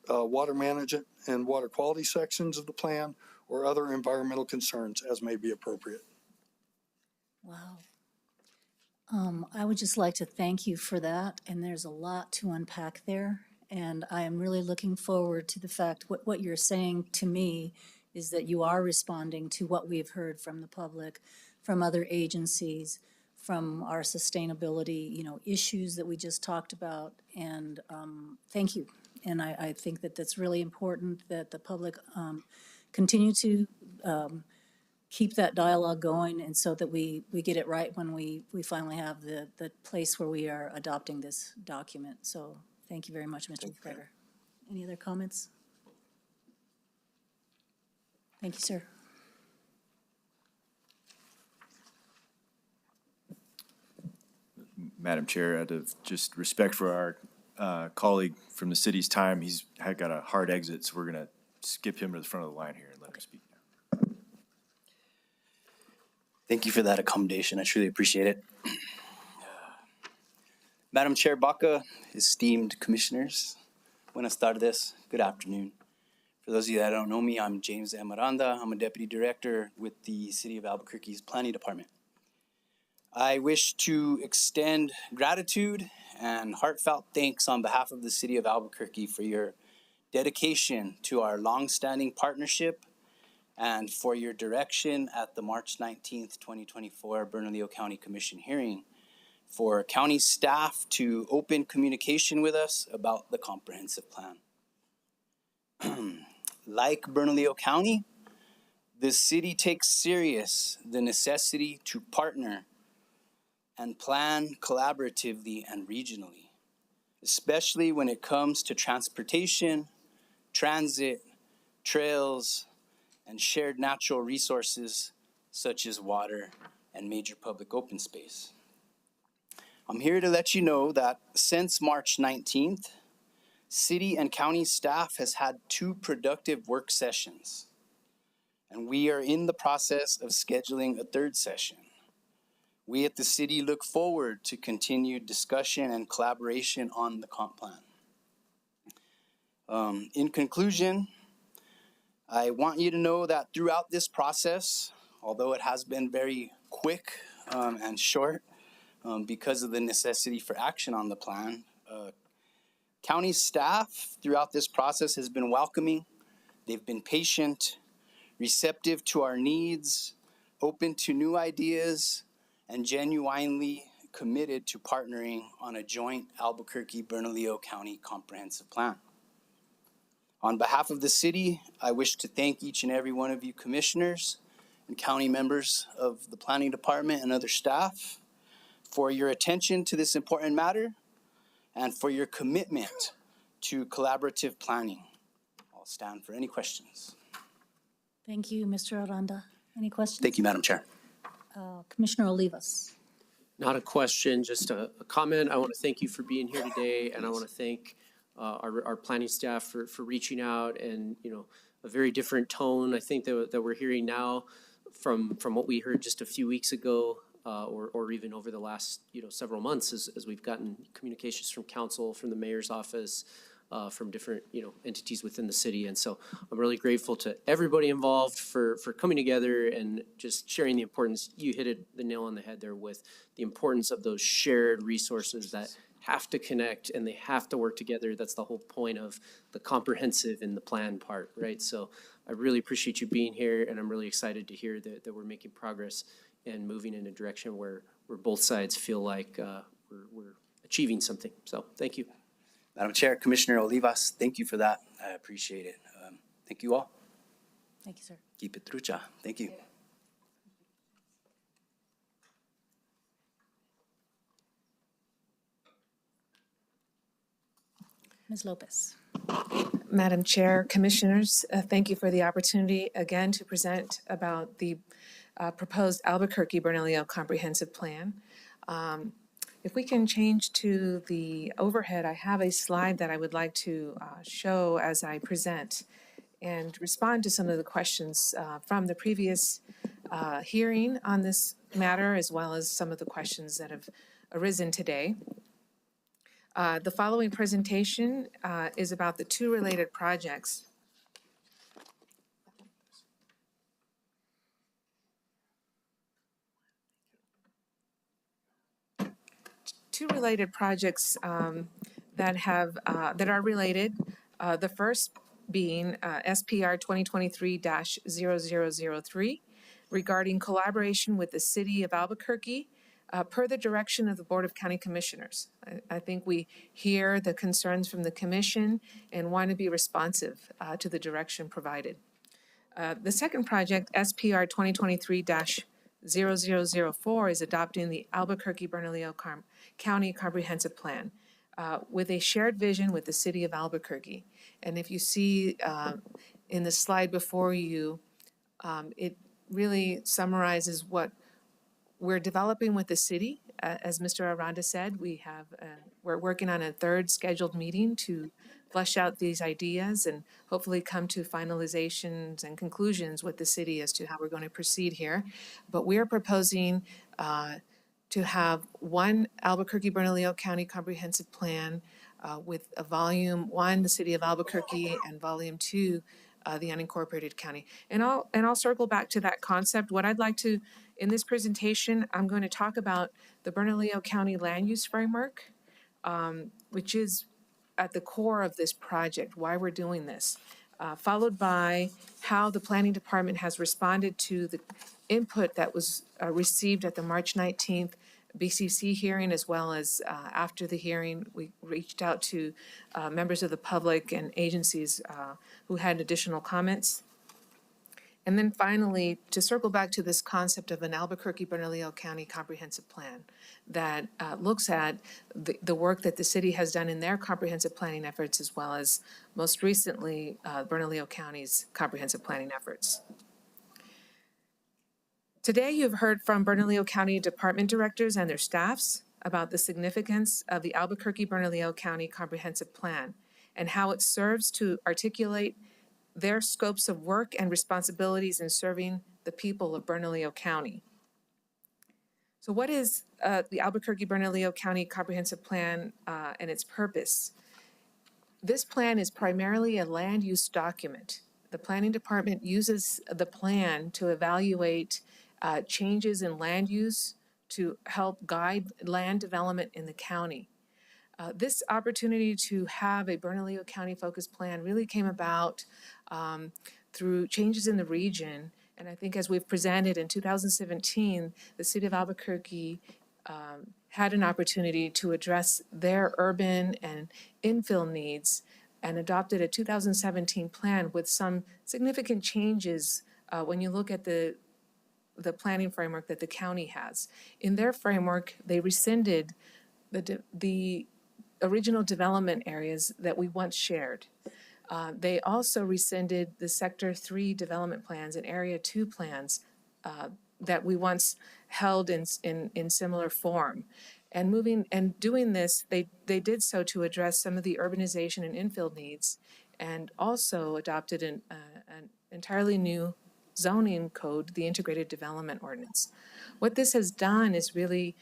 water management, and water quality sections of the plan or other environmental concerns as may be appropriate. Wow. I would just like to thank you for that, and there's a lot to unpack there. And I am really looking forward to the fact what you're saying to me is that you are responding to what we've heard from the public, from other agencies, from our sustainability, issues that we just talked about. And thank you. And I think that that's really important that the public continue to keep that dialogue going, and so that we get it right when we finally have the place where we are adopting this document. So thank you very much, Mr. McGregor. Any other comments? Thank you, sir. Madam Chair, out of just respect for our colleague from the city's time, he's got a hard exit, so we're going to skip him to the front of the line here and let him speak now. Thank you for that accommodation. I truly appreciate it. Madam Chair Baca, esteemed commissioners, buenas tardes, good afternoon. For those of you that don't know me, I'm James Amaranda. I'm a deputy director with the City of Albuquerque's Planning Department. I wish to extend gratitude and heartfelt thanks on behalf of the City of Albuquerque for your dedication to our longstanding partnership and for your direction at the March 19th, 2024 Bernalillo County Commission hearing for county staff to open communication with us about the comprehensive plan. Like Bernalillo County, the city takes serious the necessity to partner and plan collaboratively and regionally, especially when it comes to transportation, transit, trails, and shared natural resources such as water and major public open space. I'm here to let you know that since March 19th, city and county staff has had 2 productive work sessions, and we are in the process of scheduling a 3rd session. We at the city look forward to continued discussion and collaboration on the comp plan. In conclusion, I want you to know that throughout this process, although it has been very quick and short because of the necessity for action on the plan, county staff throughout this process has been welcoming. They've been patient, receptive to our needs, open to new ideas, and genuinely committed to partnering on a joint Albuquerque-Bernalillo County comprehensive plan. On behalf of the city, I wish to thank each and every one of you commissioners and county members of the planning department and other staff for your attention to this important matter and for your commitment to collaborative planning. I'll stand for any questions. Thank you, Mr. Aranda. Any questions? Thank you, Madam Chair. Commissioner Olivas. Not a question, just a comment. I want to thank you for being here today, and I want to thank our planning staff for reaching out, and a very different tone I think that we're hearing now from what we heard just a few weeks ago, or even over the last several months as we've gotten communications from council, from the mayor's office, from different entities within the city. And so I'm really grateful to everybody involved for coming together and just sharing the importance. You hit the nail on the head there with the importance of those shared resources that have to connect and they have to work together. That's the whole point of the comprehensive and the plan part, right? So I really appreciate you being here, and I'm really excited to hear that we're making progress and moving in a direction where both sides feel like we're achieving something. So thank you. Madam Chair, Commissioner Olivas, thank you for that. I appreciate it. Thank you all. Thank you, sir. Keep it trucha. Thank you. Ms. Lopez. Madam Chair, Commissioners, thank you for the opportunity again to present about the proposed Albuquerque-Bernalillo Comprehensive Plan. If we can change to the overhead, I have a slide that I would like to show as I present and respond to some of the questions from the previous hearing on this matter, as well as some of the questions that have arisen today. The following presentation is about the two related projects. Two related projects that are related. The first being SPR 2023-0003 regarding collaboration with the City of Albuquerque per the direction of the Board of County Commissioners. I think we hear the concerns from the Commission and want to be responsive to the direction provided. The second project, SPR 2023-0004, is adopting the Albuquerque-Bernalillo County Comprehensive Plan with a shared vision with the City of Albuquerque. And if you see in the slide before you, it really summarizes what we're developing with the city. As Mr. Aranda said, we're working on a third scheduled meeting to flesh out these ideas and hopefully come to finalizations and conclusions with the city as to how we're going to proceed here. But we are proposing to have one Albuquerque-Bernalillo County Comprehensive Plan with a Volume 1, the City of Albuquerque, and Volume 2, the unincorporated county. And I'll circle back to that concept. What I'd like to, in this presentation, I'm going to talk about the Bernalillo County Land Use Framework, which is at the core of this project, why we're doing this, followed by how the Planning Department has responded to the input that was received at the March 19th BCC hearing, as well as after the hearing, we reached out to members of the public and agencies who had additional comments. And then finally, to circle back to this concept of an Albuquerque-Bernalillo County Comprehensive Plan that looks at the work that the city has done in their comprehensive planning efforts, as well as most recently Bernalillo County's comprehensive planning efforts. Today, you've heard from Bernalillo County department directors and their staffs about the significance of the Albuquerque-Bernalillo County Comprehensive Plan and how it serves to articulate their scopes of work and responsibilities in serving the people of Bernalillo County. So what is the Albuquerque-Bernalillo County Comprehensive Plan and its purpose? This plan is primarily a land use document. The Planning Department uses the plan to evaluate changes in land use to help guide land development in the county. This opportunity to have a Bernalillo County focused plan really came about through changes in the region. And I think as we've presented in 2017, the City of Albuquerque had an opportunity to address their urban and infill needs and adopted a 2017 plan with some significant changes when you look at the planning framework that the county has. In their framework, they rescinded the original development areas that we once shared. They also rescinded the Sector 3 development plans and Area 2 plans that we once held in similar form. And doing this, they did so to address some of the urbanization and infill needs, and also adopted an entirely new zoning code, the Integrated Development Ordinance. What this has done is really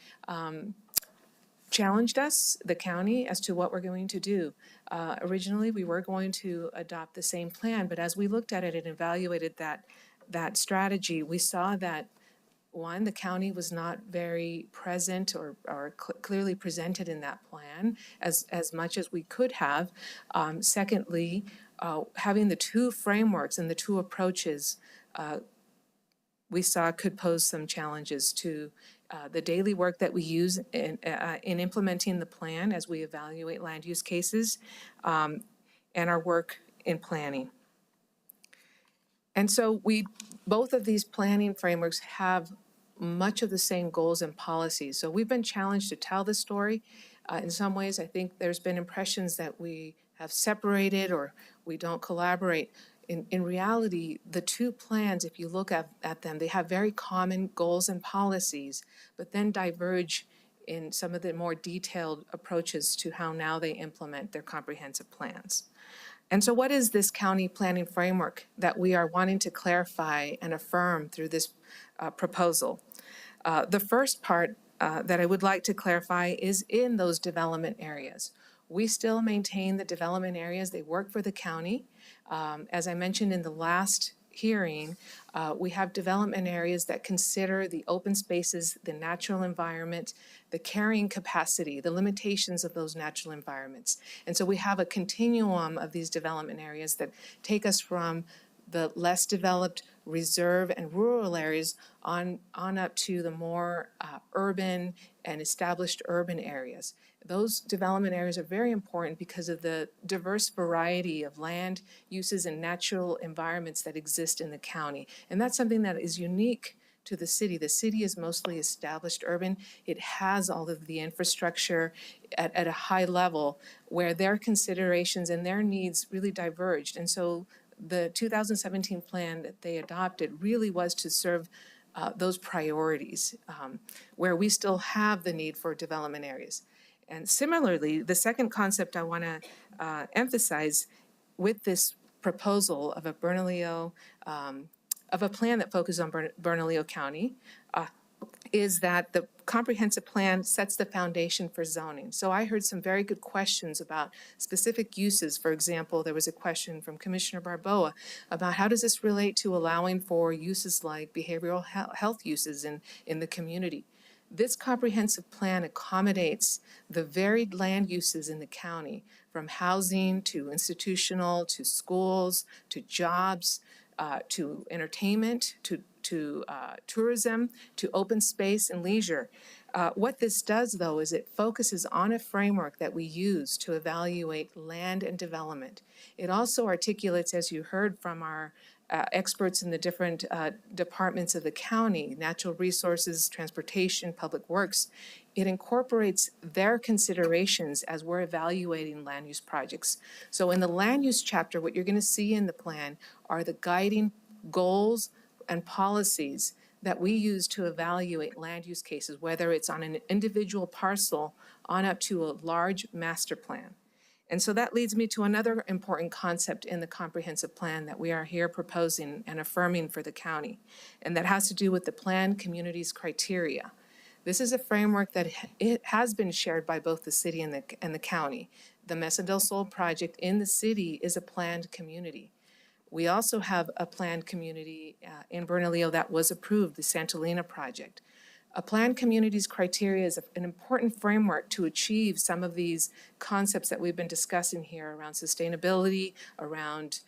challenged us, the county, as to what we're going to do. Originally, we were going to adopt the same plan, but as we looked at it and evaluated that strategy, we saw that, one, the county was not very present or clearly presented in that plan as much as we could have. Secondly, having the two frameworks and the two approaches we saw could pose some challenges to the daily work that we use in implementing the plan as we evaluate land use cases, and our work in planning. And so both of these planning frameworks have much of the same goals and policies. So we've been challenged to tell the story. In some ways, I think there's been impressions that we have separated or we don't collaborate. In reality, the two plans, if you look at them, they have very common goals and policies, but then diverge in some of the more detailed approaches to how now they implement their comprehensive plans. And so what is this county planning framework that we are wanting to clarify and affirm through this proposal? The first part that I would like to clarify is in those development areas. We still maintain the development areas. They work for the county. As I mentioned in the last hearing, we have development areas that consider the open spaces, the natural environment, the carrying capacity, the limitations of those natural environments. And so we have a continuum of these development areas that take us from the less developed reserve and rural areas on up to the more urban and established urban areas. Those development areas are very important because of the diverse variety of land uses and natural environments that exist in the county. And that's something that is unique to the city. The city is mostly established urban. It has all of the infrastructure at a high level where their considerations and their needs really diverged. And so the 2017 plan that they adopted really was to serve those priorities where we still have the need for development areas. And similarly, the second concept I want to emphasize with this proposal of a Bernalillo, of a plan that focuses on Bernalillo County, is that the comprehensive plan sets the foundation for zoning. So I heard some very good questions about specific uses. For example, there was a question from Commissioner Barboa about how does this relate to allowing for uses like behavioral health uses in the community. This comprehensive plan accommodates the varied land uses in the county, from housing to institutional to schools to jobs to entertainment to tourism, to open space and leisure. What this does, though, is it focuses on a framework that we use to evaluate land and development. It also articulates, as you heard from our experts in the different departments of the county, natural resources, transportation, public works. It incorporates their considerations as we're evaluating land use projects. So in the land use chapter, what you're going to see in the plan are the guiding goals and policies that we use to evaluate land use cases, whether it's on an individual parcel on up to a large master plan. And so that leads me to another important concept in the comprehensive plan that we are here proposing and affirming for the county, and that has to do with the planned communities criteria. This is a framework that it has been shared by both the city and the county. The Mesa del Sol project in the city is a planned community. We also have a planned community in Bernalillo that was approved, the Santolina project. A planned communities criteria is an important framework to achieve some of these concepts that we've been discussing here around sustainability, around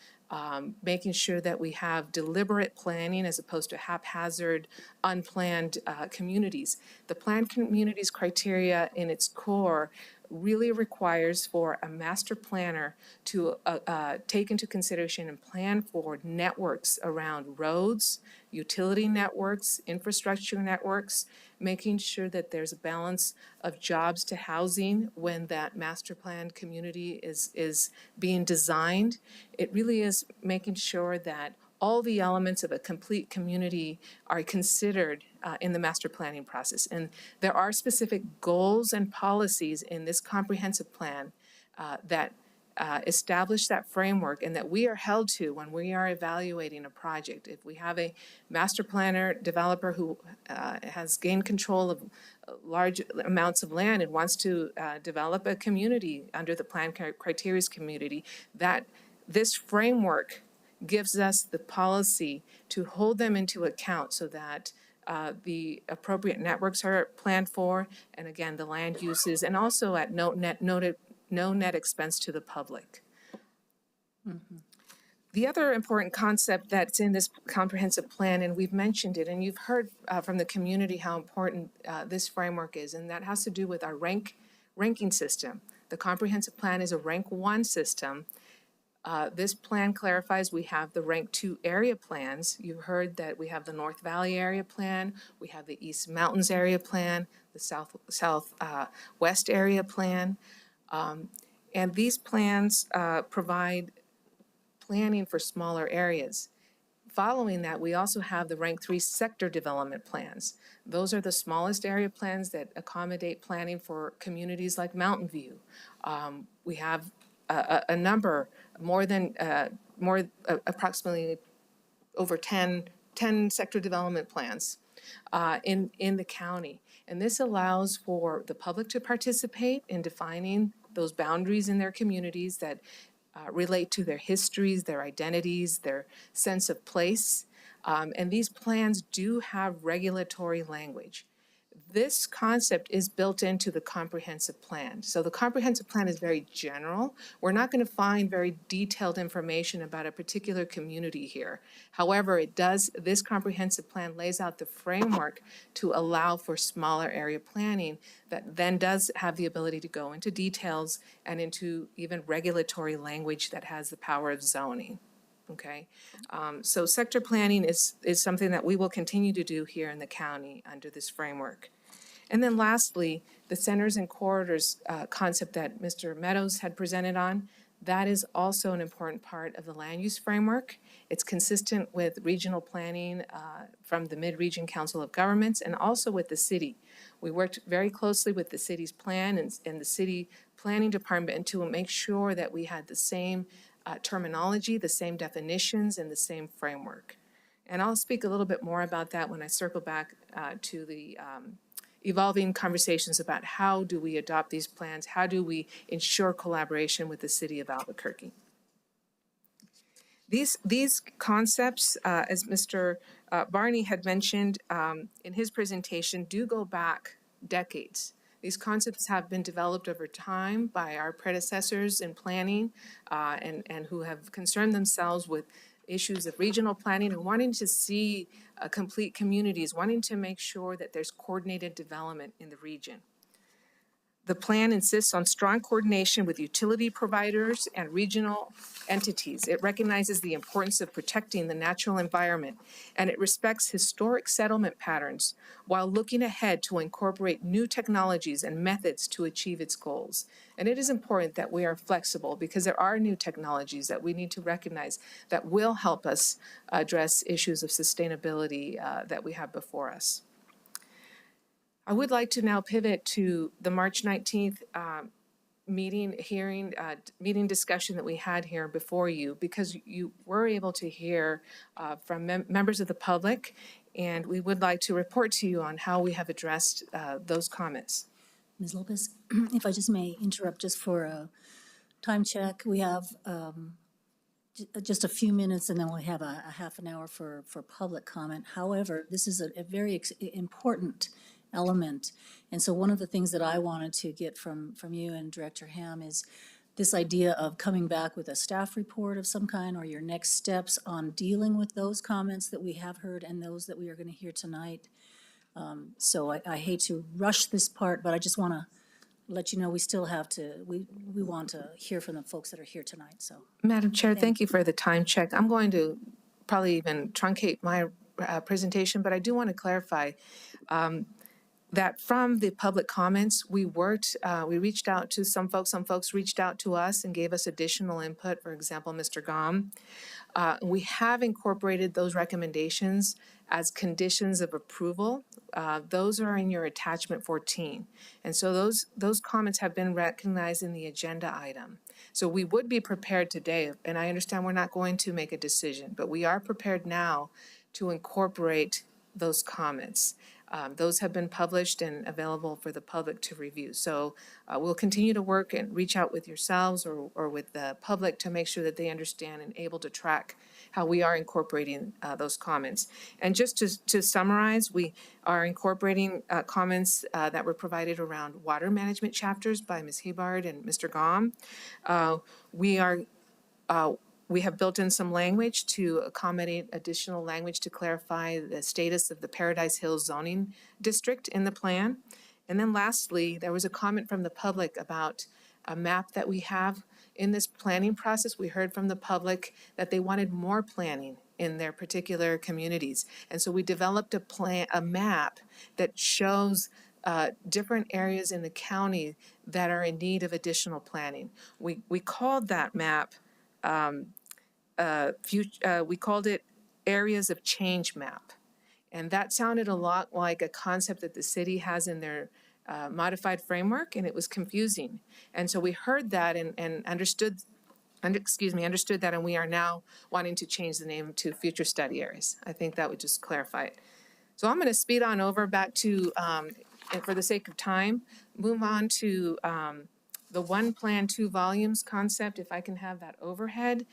making sure that we have deliberate planning as opposed to haphazard, unplanned communities. The planned communities criteria in its core really requires for a master planner to take into consideration and plan for networks around roads, utility networks, infrastructure networks, making sure that there's a balance of jobs to housing when that master planned community is being designed. It really is making sure that all the elements of a complete community are considered in the master planning process. And there are specific goals and policies in this comprehensive plan that establish that framework and that we are held to when we are evaluating a project. If we have a master planner developer who has gained control of large amounts of land and wants to develop a community under the plan criteria community, that this framework gives us the policy to hold them into account so that the appropriate networks are planned for, and again, the land uses, and also at no net expense to the public. Mm-hmm. The other important concept that's in this comprehensive plan, and we've mentioned it, and you've heard from the community how important this framework is, and that has to do with our ranking system. The comprehensive plan is a rank 1 system. This plan clarifies we have the rank 2 area plans. You heard that we have the North Valley area plan, we have the East Mountains area plan, the Southwest area plan. And these plans provide planning for smaller areas. Following that, we also have the rank 3 sector development plans. Those are the smallest area plans that accommodate planning for communities like Mountain View. We have a number, approximately over 10 sector development plans in the county. And this allows for the public to participate in defining those boundaries in their communities that relate to their histories, their identities, their sense of place. And these plans do have regulatory language. This concept is built into the comprehensive plan. So the comprehensive plan is very general. We're not going to find very detailed information about a particular community here. However, this comprehensive plan lays out the framework to allow for smaller area planning that then does have the ability to go into details and into even regulatory language that has the power of zoning. Okay, so sector planning is something that we will continue to do here in the county under this framework. And then lastly, the centers and corridors concept that Mr. Meadows had presented on, that is also an important part of the land use framework. It's consistent with regional planning from the Mid-Region Council of Governments and also with the city. We worked very closely with the city's plan and the city planning department to make sure that we had the same terminology, the same definitions, and the same framework. And I'll speak a little bit more about that when I circle back to the evolving conversations about how do we adopt these plans, how do we ensure collaboration with the city of Albuquerque. These concepts, as Mr. Barney had mentioned in his presentation, do go back decades. These concepts have been developed over time by our predecessors in planning and who have concerned themselves with issues of regional planning and wanting to see complete communities, wanting to make sure that there's coordinated development in the region. The plan insists on strong coordination with utility providers and regional entities. It recognizes the importance of protecting the natural environment, and it respects historic settlement patterns while looking ahead to incorporate new technologies and methods to achieve its goals. And it is important that we are flexible because there are new technologies that we need to recognize that will help us address issues of sustainability that we have before us. I would like to now pivot to the March 19th meeting discussion that we had here before you, because you were able to hear from members of the public, and we would like to report to you on how we have addressed those comments. Ms. Lopez, if I just may interrupt just for a time check, we have just a few minutes and then we'll have a half an hour for public comment. However, this is a very important element. And so one of the things that I wanted to get from you and Director Ham is this idea of coming back with a staff report of some kind or your next steps on dealing with those comments that we have heard and those that we are going to hear tonight. So I hate to rush this part, but I just want to let you know we still have to, we want to hear from the folks that are here tonight. So, Madam Chair, thank you for the time check. I'm going to probably even truncate my presentation, but I do want to clarify that from the public comments, we reached out to some folks reached out to us and gave us additional input, for example, Mr. Gom. We have incorporated those recommendations as conditions of approval. Those are in your attachment 14. And so those comments have been recognized in the agenda item. So we would be prepared today, and I understand we're not going to make a decision, but we are prepared now to incorporate those comments. Those have been published and available for the public to review. So we'll continue to work and reach out with yourselves or with the public to make sure that they understand and able to track how we are incorporating those comments. And just to summarize, we are incorporating comments that were provided around water management chapters by Ms. Hebard and Mr. Gom. We are We have built in some language to accommodate additional language to clarify the status of the Paradise Hills zoning district in the plan. And then lastly, there was a comment from the public about a map that we have in this planning process. We heard from the public that they wanted more planning in their particular communities. And so we developed a map that shows different areas in the county that are in need of additional planning. We called that map we called it Areas of Change Map. And that sounded a lot like a concept that the city has in their modified framework, and it was confusing. And so we heard that and understood that, and we are now wanting to change the name to Future Study Areas. I think that would just clarify it. So I'm going to speed on over back to, and for the sake of time, move on to the one plan, two volumes concept, if I can have that overhead.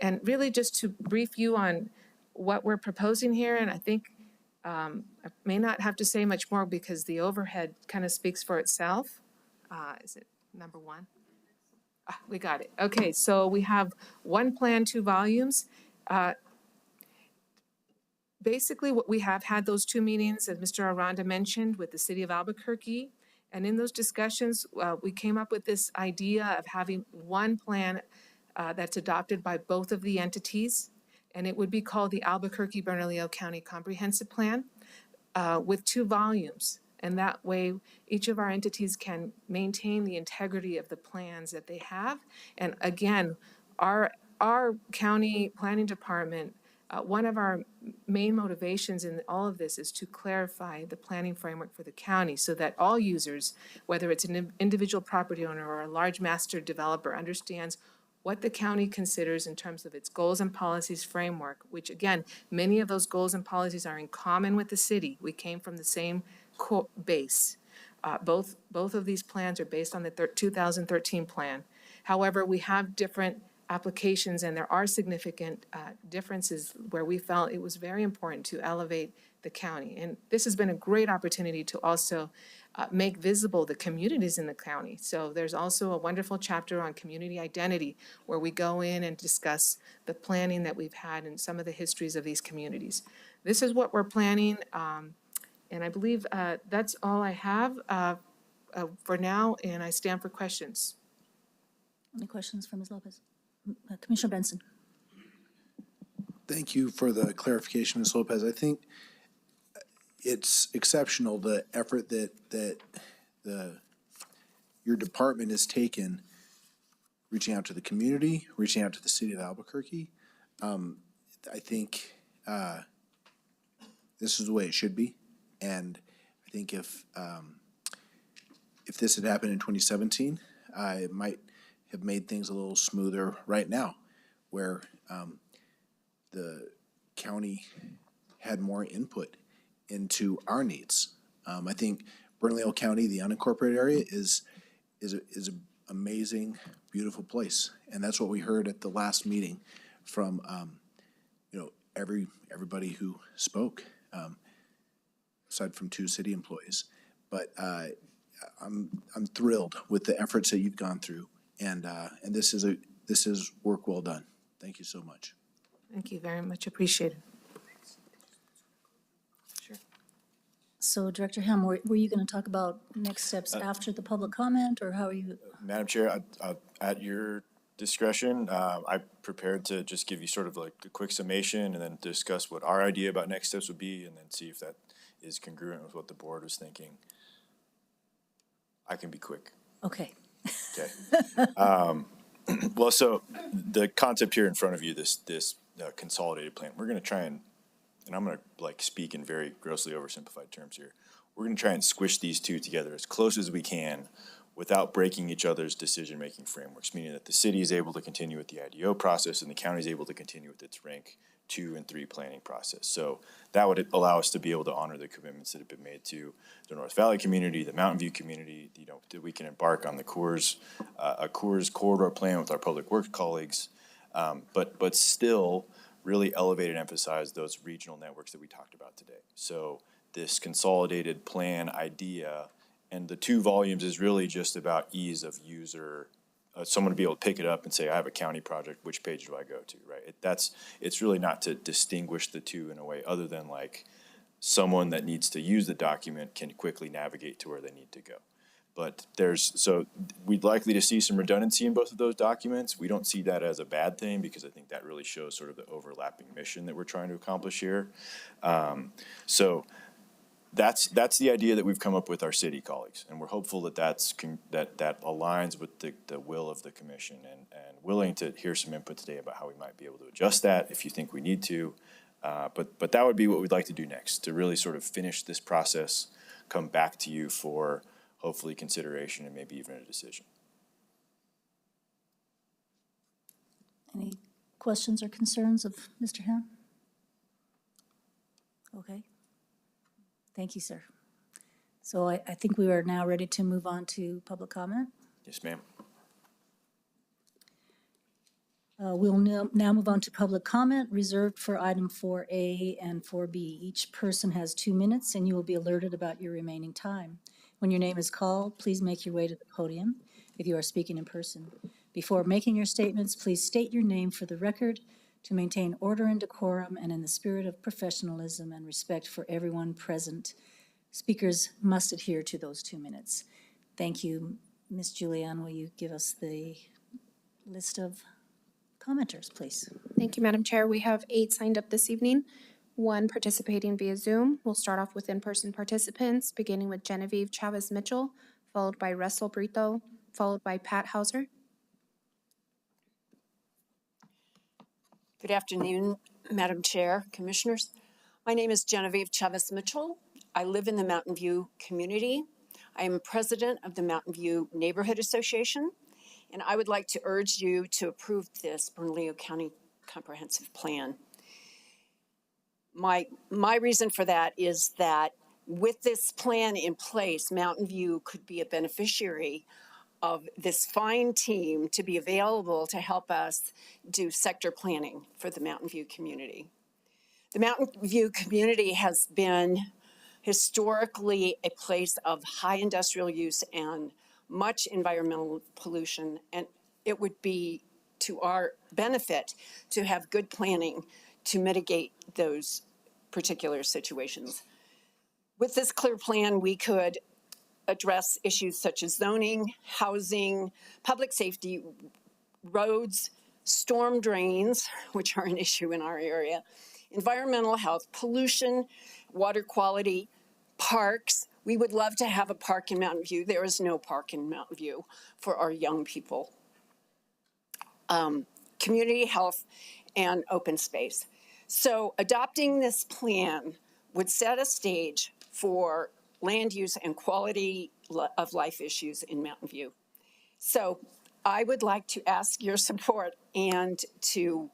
And really just to brief you on what we're proposing here, and I think I may not have to say much more because the overhead kind of speaks for itself. Is it number one? We got it. Okay, so we have one plan, two volumes. Basically, what we have had those two meetings, as Mr. Aranda mentioned, with the city of Albuquerque. And in those discussions, we came up with this idea of having one plan that's adopted by both of the entities. And it would be called the Albuquerque-Bernalillo County Comprehensive Plan with two volumes. And that way, each of our entities can maintain the integrity of the plans that they have. And again, our county planning department, one of our main motivations in all of this is to clarify the planning framework for the county so that all users, whether it's an individual property owner or a large master developer, understands what the county considers in terms of its goals and policies framework, which again, many of those goals and policies are in common with the city. We came from the same base. Both of these plans are based on the 2013 plan. However, we have different applications and there are significant differences where we felt it was very important to elevate the county. And this has been a great opportunity to also make visible the communities in the county. So there's also a wonderful chapter on community identity where we go in and discuss the planning that we've had and some of the histories of these communities. This is what we're planning, and I believe that's all I have for now, and I stand for questions. Any questions for Ms. Lopez? Commissioner Benson. Thank you for the clarification, Ms. Lopez. I think it's exceptional, the effort that your department has taken reaching out to the community, reaching out to the city of Albuquerque. I think this is the way it should be. And I think if this had happened in 2017, it might have made things a little smoother right now, where the county had more input into our needs. I think Bernalillo County, the unincorporated area, is an amazing, beautiful place, and that's what we heard at the last meeting from everybody who spoke, aside from two city employees. But I'm thrilled with the efforts that you've gone through, and this is work well done. Thank you so much. Thank you very much. Appreciated. So Director Ham, were you going to talk about next steps after the public comment, or how are you? Madam Chair, at your discretion, I'm prepared to just give you sort of like a quick summation and then discuss what our idea about next steps would be and then see if that is congruent with what the board was thinking. I can be quick. Okay. Okay. Well, so the concept here in front of you, this consolidated plan, we're going to try and I'm going to like speak in very grossly oversimplified terms here. We're going to try and squish these two together as close as we can without breaking each other's decision-making frameworks, meaning that the city is able to continue with the IDO process and the county is able to continue with its rank 2 and 3 planning process. So that would allow us to be able to honor the commitments that have been made to the North Valley community, the Mountain View community, that we can embark on the a Coors corridor plan with our public works colleagues, but still really elevate and emphasize those regional networks that we talked about today. So this consolidated plan idea and the 2 volumes is really just about ease of user someone to be able to pick it up and say, I have a county project, which page do I go to, right? It's really not to distinguish the two in a way other than like someone that needs to use the document can quickly navigate to where they need to go. But so we'd likely to see some redundancy in both of those documents. We don't see that as a bad thing because I think that really shows sort of the overlapping mission that we're trying to accomplish here. So that's the idea that we've come up with our city colleagues, and we're hopeful that that aligns with the will of the commission, and willing to hear some input today about how we might be able to adjust that if you think we need to. But that would be what we'd like to do next, to really sort of finish this process, come back to you for hopefully consideration and maybe even a decision. Any questions or concerns of Mr. Ham? Okay. Thank you, sir. So I think we are now ready to move on to public comment. Yes, ma'am. We'll now move on to public comment reserved for item 4A and 4B. Each person has 2 minutes, and you will be alerted about your remaining time. When your name is called, please make your way to the podium if you are speaking in person. Before making your statements, please state your name for the record to maintain order and decorum and in the spirit of professionalism and respect for everyone present. Speakers must adhere to those 2 minutes. Thank you. Ms. Julianne, will you give us the list of commenters, please? Thank you, Madam Chair. We have 8 signed up this evening, 1 participating via Zoom. We'll start off with in-person participants, beginning with Genevieve Chavez Mitchell, followed by Russell Brito, followed by Pat Hauser. Good afternoon, Madam Chair, Commissioners. My name is Genevieve Chavez Mitchell. I live in the Mountain View community. I am president of the Mountain View Neighborhood Association, and I would like to urge you to approve this Bernalillo County Comprehensive Plan. My reason for that is that with this plan in place, Mountain View could be a beneficiary of this fine team to be available to help us do sector planning for the Mountain View community. The Mountain View community has been historically a place of high industrial use and much environmental pollution, and it would be to our benefit to have good planning to mitigate those particular situations. With this clear plan, we could address issues such as zoning, housing, public safety, roads, storm drains, which are an issue in our area, environmental health, pollution, water quality, parks. We would love to have a park in Mountain View. There is no park in Mountain View for our young people. Community health and open space. So adopting this plan would set a stage for land use and quality of life issues in Mountain View. So I would like to ask your support and to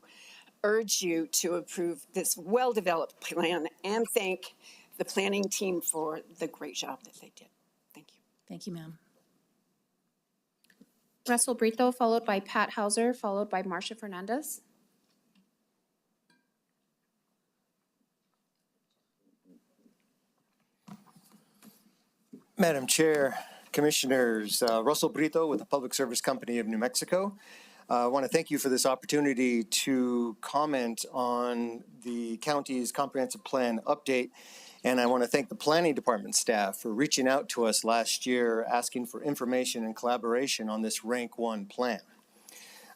urge you to approve this well-developed plan and thank the planning team for the great job that they did. Thank you. Thank you, ma'am. Russell Brito, followed by Pat Hauser, followed by Marcia Fernandez. Madam Chair, Commissioners, Russell Brito with the Public Service Company of New Mexico. I want to thank you for this opportunity to comment on the county's comprehensive plan update. And I want to thank the planning department staff for reaching out to us last year, asking for information and collaboration on this Rank 1 plan.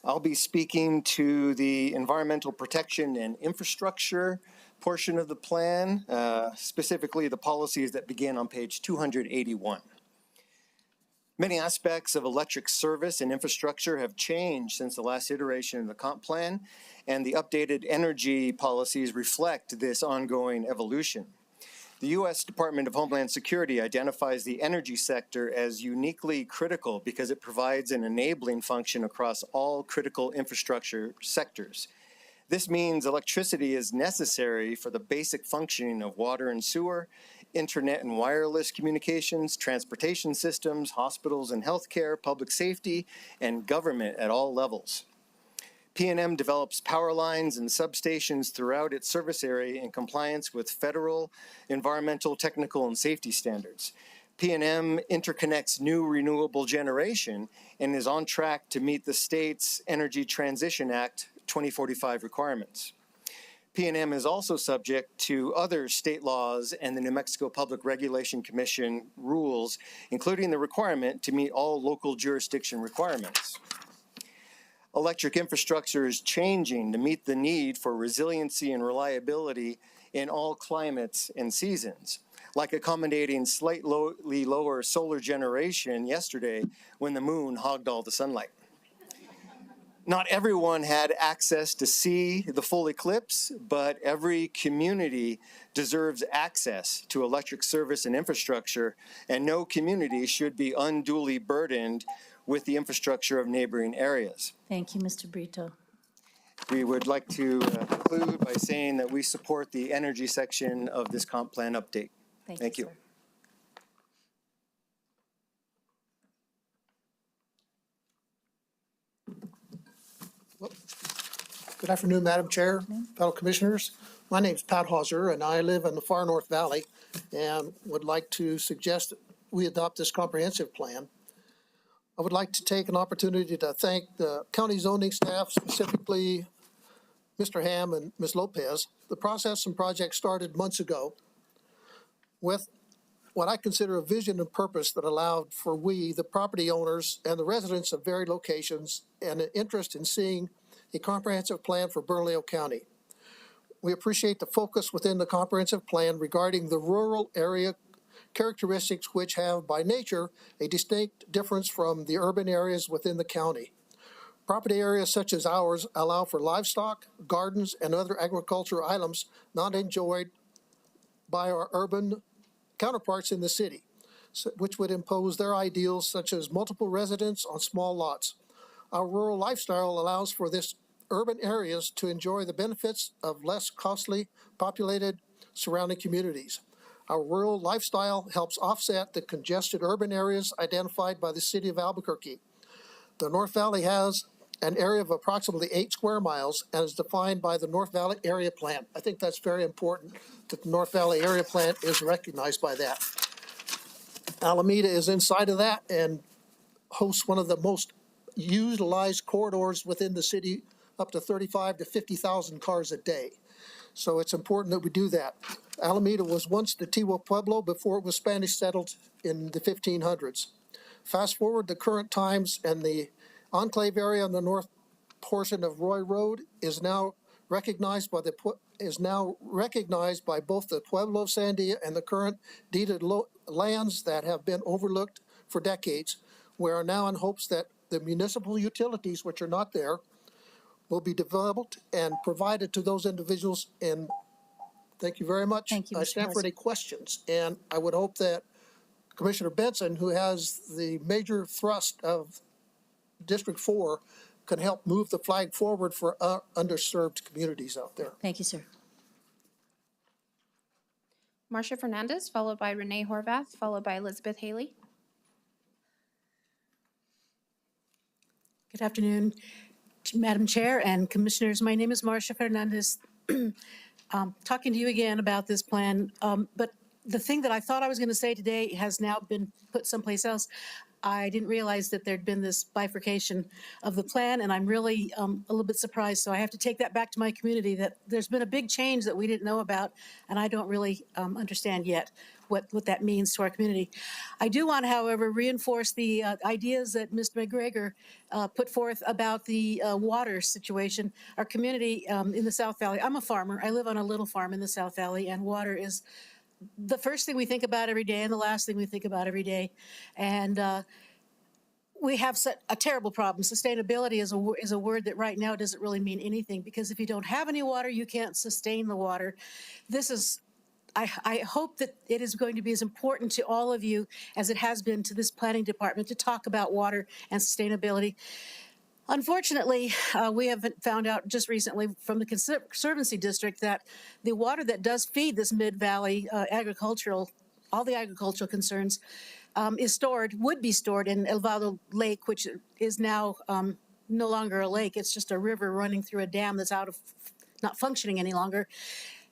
I'll be speaking to the environmental protection and infrastructure portion of the plan, specifically the policies that begin on page 281. Many aspects of electric service and infrastructure have changed since the last iteration of the comp plan, and the updated energy policies reflect this ongoing evolution. The U.S. Department of Homeland Security identifies the energy sector as uniquely critical because it provides an enabling function across all critical infrastructure sectors. This means electricity is necessary for the basic functioning of water and sewer, internet and wireless communications, transportation systems, hospitals and healthcare, public safety, and government at all levels. PNM develops power lines and substations throughout its service area in compliance with federal environmental, technical, and safety standards. PNM interconnects new renewable generation and is on track to meet the state's Energy Transition Act 2045 requirements. PNM is also subject to other state laws and the New Mexico Public Regulation Commission rules, including the requirement to meet all local jurisdiction requirements. Electric infrastructure is changing to meet the need for resiliency and reliability in all climates and seasons, like accommodating slightly lower solar generation yesterday when the moon hogged all the sunlight. Not everyone had access to see the full eclipse, but every community deserves access to electric service and infrastructure, and no community should be unduly burdened with the infrastructure of neighboring areas. Thank you, Mr. Brito. We would like to conclude by saying that we support the energy section of this comp plan update. Thank you. Sir. Good afternoon, Madam Chair, fellow commissioners. My name is Pat Hauser, and I live in the far North Valley and would like to suggest that we adopt this comprehensive plan. I would like to take an opportunity to thank the county zoning staff, specifically Mr. Ham and Ms. Lopez. The process and project started months ago with what I consider a vision and purpose that allowed for we, the property owners and the residents of varied locations, and an interest in seeing a comprehensive plan for Bernalillo County. We appreciate the focus within the comprehensive plan regarding the rural area characteristics which have by nature a distinct difference from the urban areas within the county. Property areas such as ours allow for livestock, gardens, and other agricultural items not enjoyed by our urban counterparts in the city, which would impose their ideals such as multiple residents on small lots. Our rural lifestyle allows for this urban areas to enjoy the benefits of less costly populated surrounding communities. Our rural lifestyle helps offset the congested urban areas identified by the city of Albuquerque. The North Valley has an area of approximately 8 square miles and is defined by the North Valley Area Plan. I think that's very important that the North Valley Area Plan is recognized by that. Alameda is inside of that and hosts one of the most utilized corridors within the city, up to 35 to 50,000 cars a day. So it's important that we do that. Alameda was once the Tiwa Pueblo before it was Spanish settled in the 1500s. Fast forward to current times, and the enclave area on the north portion of Roy Road is now recognized by both the Pueblo of Sandia and the current deeded lands that have been overlooked for decades. We are now in hopes that the municipal utilities, which are not there, will be developed and provided to those individuals. And thank you very much. Thank you, I Mr. stand for Hauser. any questions. And I would hope that Commissioner Benson, who has the major thrust of District 4, can help move the flag forward for underserved communities out there. Thank you, sir. Marcia Fernandez, followed by Renee Horvath, followed by Elizabeth Haley. Good afternoon, Madam Chair and Commissioners. My name is Marcia Fernandez. Talking to you again about this plan, but the thing that I thought I was going to say today has now been put someplace else. I didn't realize that there'd been this bifurcation of the plan, and I'm really a little bit surprised. So I have to take that back to my community, that there's been a big change that we didn't know about, and I don't really understand yet what that means to our community. I do want, however, reinforce the ideas that Mr. McGregor put forth about the water situation. Our community in the South Valley, I'm a farmer. I live on a little farm in the South Valley, and water is the first thing we think about every day and the last thing we think about every day. And we have a terrible problem. Sustainability is a word that right now doesn't really mean anything, because if you don't have any water, you can't sustain the water. This is, I hope that it is going to be as important to all of you as it has been to this planning department to talk about water and sustainability. Unfortunately, we have found out just recently from the Conservancy District that the water that does feed this Mid-Valley all the agricultural concerns, would be stored in El Vado Lake, which is now no longer a lake. It's just a river running through a dam that's not functioning any longer.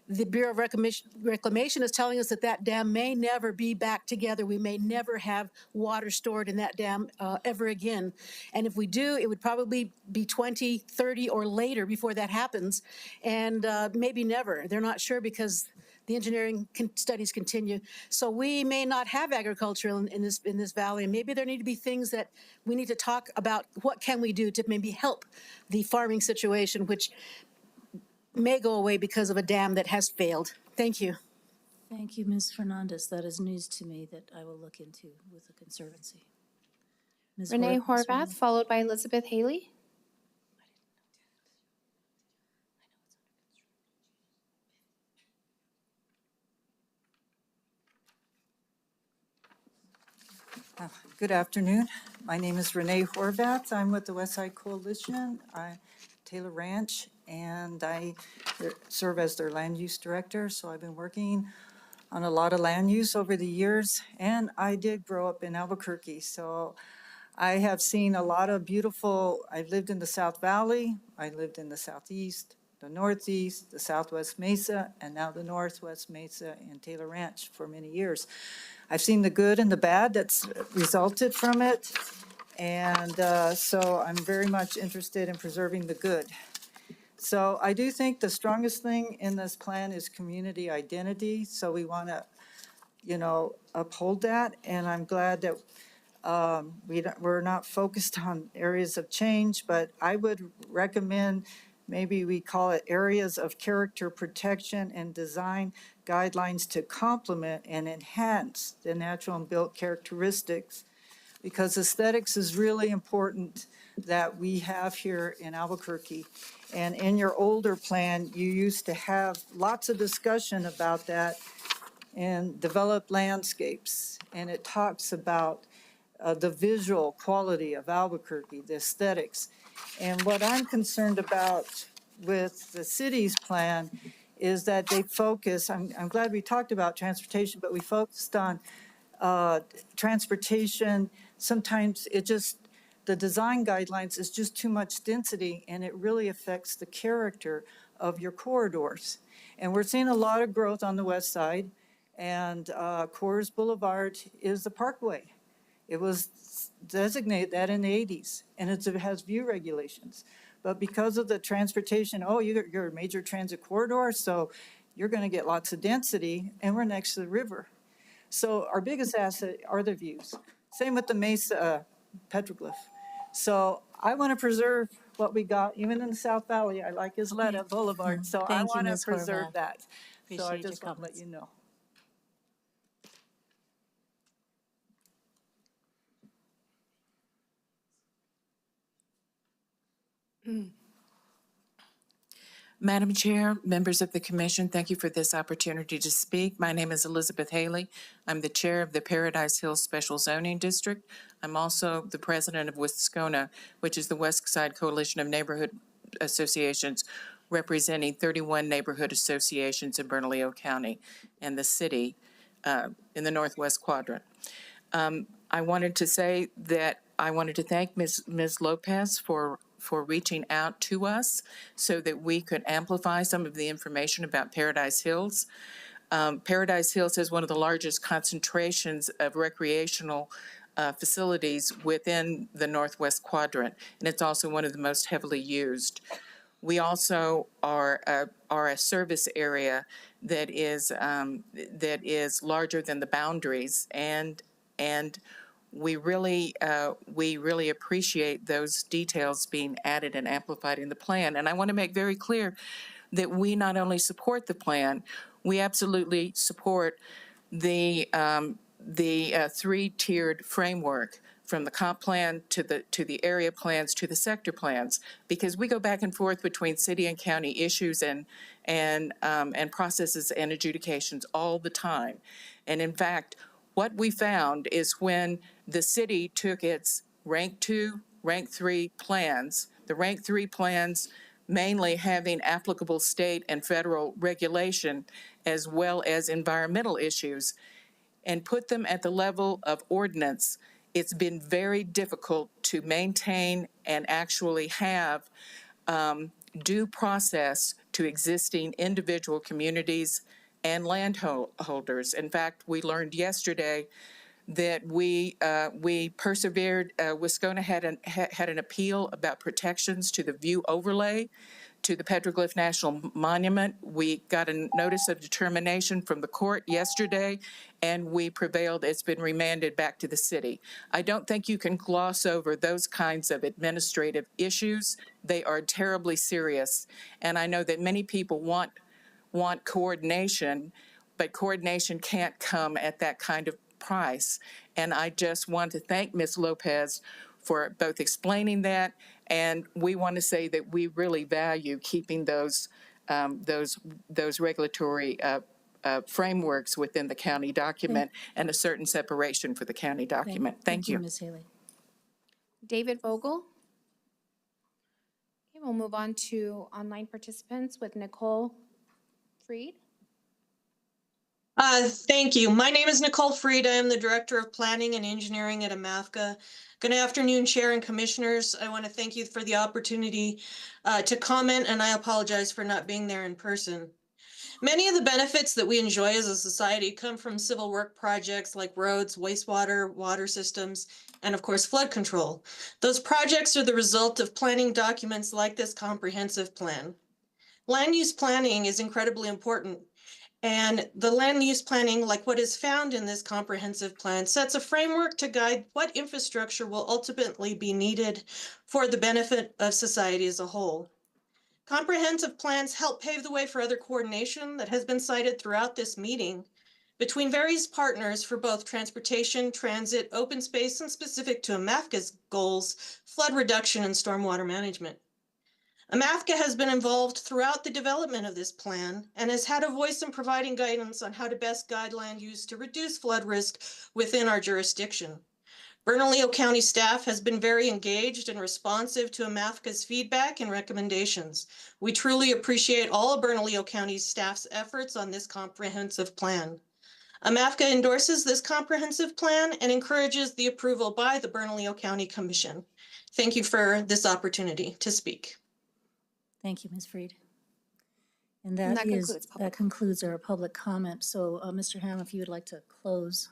the Bureau of Reclamation is telling us that that dam may never be back together. We may never have water stored in that dam ever again. And if we do, it would probably be 20, 30 or later before that happens. And maybe never. They're not sure because the engineering studies continue. So we may not have agriculture in this valley. And maybe there need to be things that we need to talk about. What can we do to maybe help the farming situation, which may go away because of a dam that has failed. Thank you. Thank you, Ms. Fernandez. That is news to me that I will look into with the Conservancy. Ms. Renee Ms. Horvath, followed by Elizabeth Haley. Good afternoon. My name is Renee Horvath. I'm with the West Side Coalition, Taylor Ranch, and I serve as their land use director. So I've been working on a lot of land use over the years, and I did grow up in Albuquerque. So I have seen a lot of beautiful, I've lived in the South Valley, I lived in the Southeast, the Northeast, the Southwest Mesa, and now the Northwest Mesa and Taylor Ranch for many years. I've seen the good and the bad that's resulted from it. And so I'm very much interested in preserving the good. So I do think the strongest thing in this plan is community identity. So we want to, uphold that. And I'm glad that we're not focused on areas of change, but I would recommend maybe we call it areas of character protection and design guidelines to complement and enhance the natural and built characteristics, because aesthetics is really important that we have here in Albuquerque. And in your older plan, you used to have lots of discussion about that in developed landscapes. And it talks about the visual quality of Albuquerque, the aesthetics. And what I'm concerned about with the city's plan is that they focus, I'm glad we talked about transportation, but we focused on transportation. Sometimes the design guidelines is just too much density, and it really affects the character of your corridors. And we're seeing a lot of growth on the west side, and Coors Boulevard is the parkway. It was designated that in the 80s, and it has view regulations. But because of the transportation, you're a major transit corridor, so you're going to get lots of density, and we're next to the river. So our biggest asset are the views. Same with the Mesa petroglyph. So I want to preserve what we got, even in the South Valley. I like Isleta Boulevard, so I Thank you, want to Ms. preserve Horvath. that. So I Appreciate your just want to let comments. you know. Madam Chair, members of the Commission, thank you for this opportunity to speak. My name is Elizabeth Haley. I'm the chair of the Paradise Hills Special Zoning District. I'm also the president of WISCONA, which is the West Side Coalition of Neighborhood Associations, representing 31 neighborhood associations in Bernalillo County and the city in the Northwest Quadrant. I wanted to say that I wanted to thank Ms. Lopez for reaching out to us so that we could amplify some of the information about Paradise Hills. Paradise Hills has one of the largest concentrations of recreational facilities within the Northwest Quadrant, and it's also one of the most heavily used. We also are a service area that is larger than the boundaries, and we really appreciate those details being added and amplified in the plan. And I want to make very clear that we not only support the plan, we absolutely support the three-tiered framework, from the comp plan to the area plans to the sector plans, because we go back and forth between city and county issues and processes and adjudications all the time. And in fact, what we found is when the city took its rank 2, rank 3 plans, the rank 3 plans mainly having applicable state and federal regulation as well as environmental issues, and put them at the level of ordinance, it's been very difficult to maintain and actually have due process to existing individual communities and landholders. In fact, we learned yesterday that we persevered. Wascona had an appeal about protections to the view overlay to the Petroglyph National Monument. We got a notice of determination from the court yesterday, and we prevailed. It's been remanded back to the city. I don't think you can gloss over those kinds of administrative issues. They are terribly serious, and I know that many people want coordination, but coordination can't come at that kind of price. And I just want to thank Ms. Lopez for both explaining that, and we want to say that we really value keeping those regulatory frameworks within the county document and a certain separation for the county document. Thank you. Ms. Haley. David Vogel. Okay, we'll move on to online participants with Nicole Freed. Thank you. My name is Nicole Freed. I am the Director of Planning and Engineering at AMAFCA. Good afternoon, Chair and Commissioners. I want to thank you for the opportunity to comment, and I apologize for not being there in person. Many of the benefits that we enjoy as a society come from civil work projects like roads, wastewater, water systems, and of course, flood control. Those projects are the result of planning documents like this comprehensive plan. Land use planning is incredibly important. And the land use planning, like what is found in this comprehensive plan, sets a framework to guide what infrastructure will ultimately be needed for the benefit of society as a whole. Comprehensive plans help pave the way for other coordination that has been cited throughout this meeting between various partners for both transportation, transit, open space, and specific to AMAFCA's goals, flood reduction and stormwater management. AMAFCA has been involved throughout the development of this plan and has had a voice in providing guidance on how to best guide land use to reduce flood risk within our jurisdiction. Bernalillo County staff has been very engaged and responsive to AMAFCA's feedback and recommendations. We truly appreciate all of Bernalillo County staff's efforts on this comprehensive plan. AMAFCA endorses this comprehensive plan and encourages the approval by the Bernalillo County Commission. Thank you for this opportunity to speak. Thank you, Ms. Freed. And that concludes our public comment. So, Mr. Ham, if you would like to close.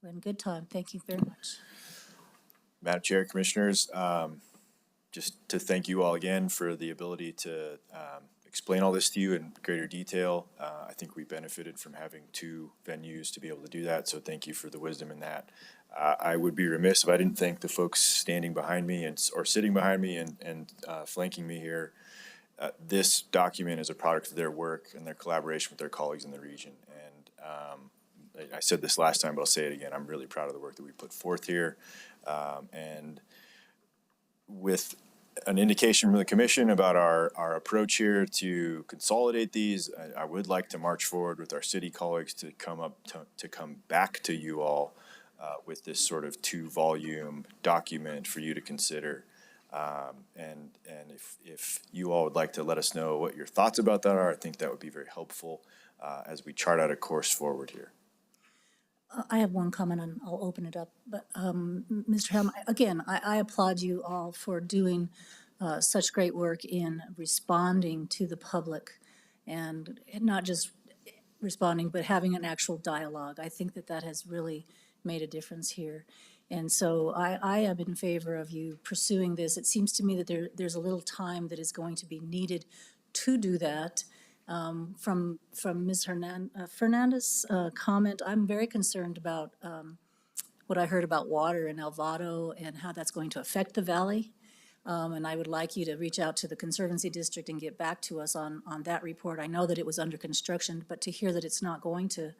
We're in good time. Thank you very much. Madam Chair, Commissioners, just to thank you all again for the ability to explain all this to you in greater detail. I think we benefited from having two venues to be able to do that, so thank you for the wisdom in that. I would be remiss if I didn't thank the folks standing behind me or sitting behind me and flanking me here. This document is a product of their work and their collaboration with their colleagues in the region. And I said this last time, but I'll say it again. I'm really proud of the work that we put forth here. And with an indication from the Commission about our approach here to consolidate these, I would like to march forward with our city colleagues to come back to you all with this sort of 2-volume document for you to consider. And if you all would like to let us know what your thoughts about that are, I think that would be very helpful as we chart out a course forward here. I have one comment and I'll open it up. But Mr. Helm, again, I applaud you all for doing such great work in responding to the public and not just responding, but having an actual dialogue. I think that has really made a difference here. And so I am in favor of you pursuing this. It seems to me that there's a little time that is going to be needed to do that. From Ms. Fernandez's comment, I'm very concerned about what I heard about water in Alvado and how that's going to affect the valley. And I would like you to reach out to the Conservancy District and get back to us on that report. I know that it was under construction, but to hear that it's not going to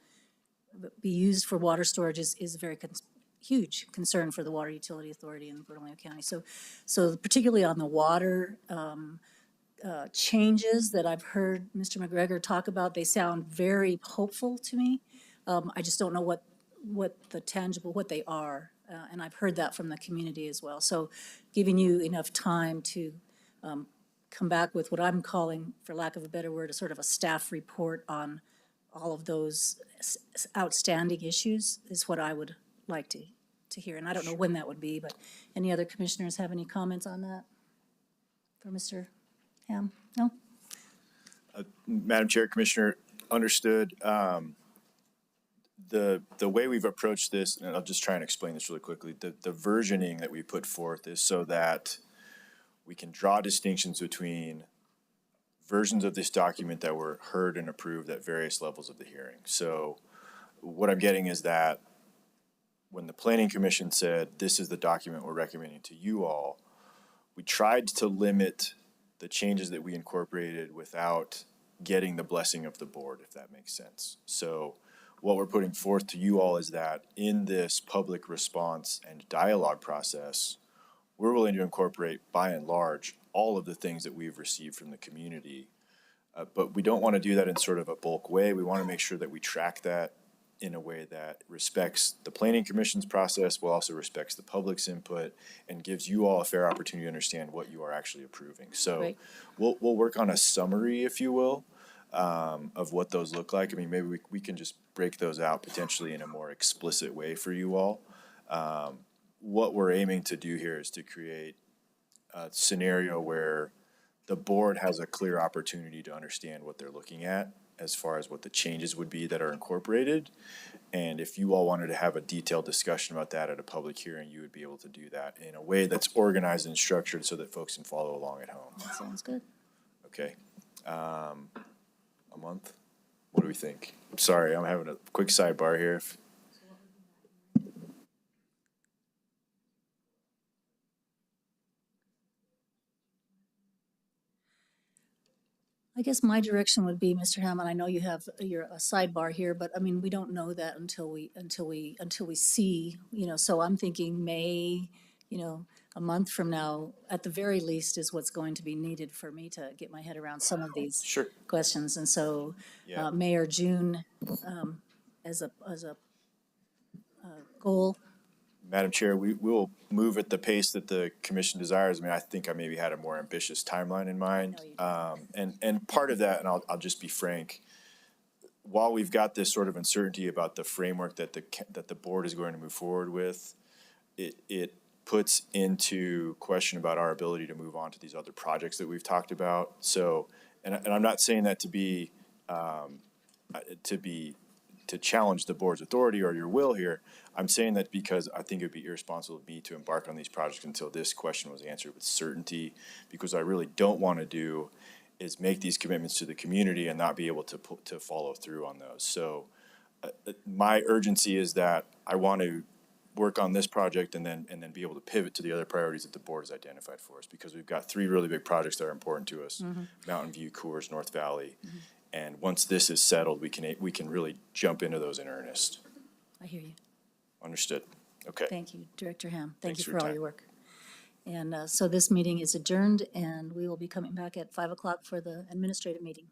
be used for water storage is a very huge concern for the Water Utility Authority in Bernalillo County. So particularly on the water changes that I've heard Mr. McGregor talk about, they sound very hopeful to me. I just don't know what they are. And I've heard that from the community as well. So giving you enough time to come back with what I'm calling, for lack of a better word, a sort of a staff report on all of those outstanding issues is what I would like to hear. And I don't know when that would be, but any other commissioners have any comments on that for Mr. Ham? No? Madam Chair, Commissioner, understood. The way we've approached this, and I'll just try and explain this really quickly, the versioning that we put forth is so that we can draw distinctions between versions of this document that were heard and approved at various levels of the hearing. So what I'm getting is that when the Planning Commission said, this is the document we're recommending to you all, we tried to limit the changes that we incorporated without getting the blessing of the board, if that makes sense. So what we're putting forth to you all is that in this public response and dialogue process, we're willing to incorporate, by and large, all of the things that we've received from the community. But we don't want to do that in sort of a bulk way. We want to make sure that we track that in a way that respects the Planning Commission's process, while also respects the public's input, and gives you all a fair opportunity to understand what you are actually approving. So Right. we'll work on a summary, if you will, of what those look like. I mean, maybe we can just break those out potentially in a more explicit way for you all. What we're aiming to do here is to create a scenario where the board has a clear opportunity to understand what they're looking at as far as what the changes would be that are incorporated. And if you all wanted to have a detailed discussion about that at a public hearing, you would be able to do that in a way that's organized and structured so that folks can follow along at home. That sounds good. Okay. A month? What do we think? Sorry, I'm having a quick sidebar here. I guess my direction would be, Mr. Hammond, I know you have a sidebar here, but I mean, we don't know that until we see, so I'm thinking May, a month from now, at the very least, is what's going to be needed for me to get my head around some of these Sure. questions. And so, Yeah. May or June, as a goal. Madam Chair, we will move at the pace that the commission desires. I mean, I think I maybe had a more ambitious timeline in mind. And part of that, and I'll just be frank, while we've got this sort of uncertainty about the framework that the board is going to move forward with, it puts into question about our ability to move on to these other projects that we've talked about. So, and I'm not saying that to challenge the board's authority or your will here. I'm saying that because I think it would be irresponsible of me to embark on these projects until this question was answered with certainty, because what I really don't want to do is make these commitments to the community and not be able to follow through on those. So my urgency is that I want to work on this project and then be able to pivot to the other priorities that the board has identified for us, because we've got 3 really big projects that are important to us: Mountain View, Coors, North Valley. And once this is settled, we can really jump into those in earnest. I hear you. Understood. Okay. Thank you, Director Ham. Thanks Thank you for for your all time. your work. And so this meeting is adjourned, and we will be coming back at 5 o'clock for the administrative meeting.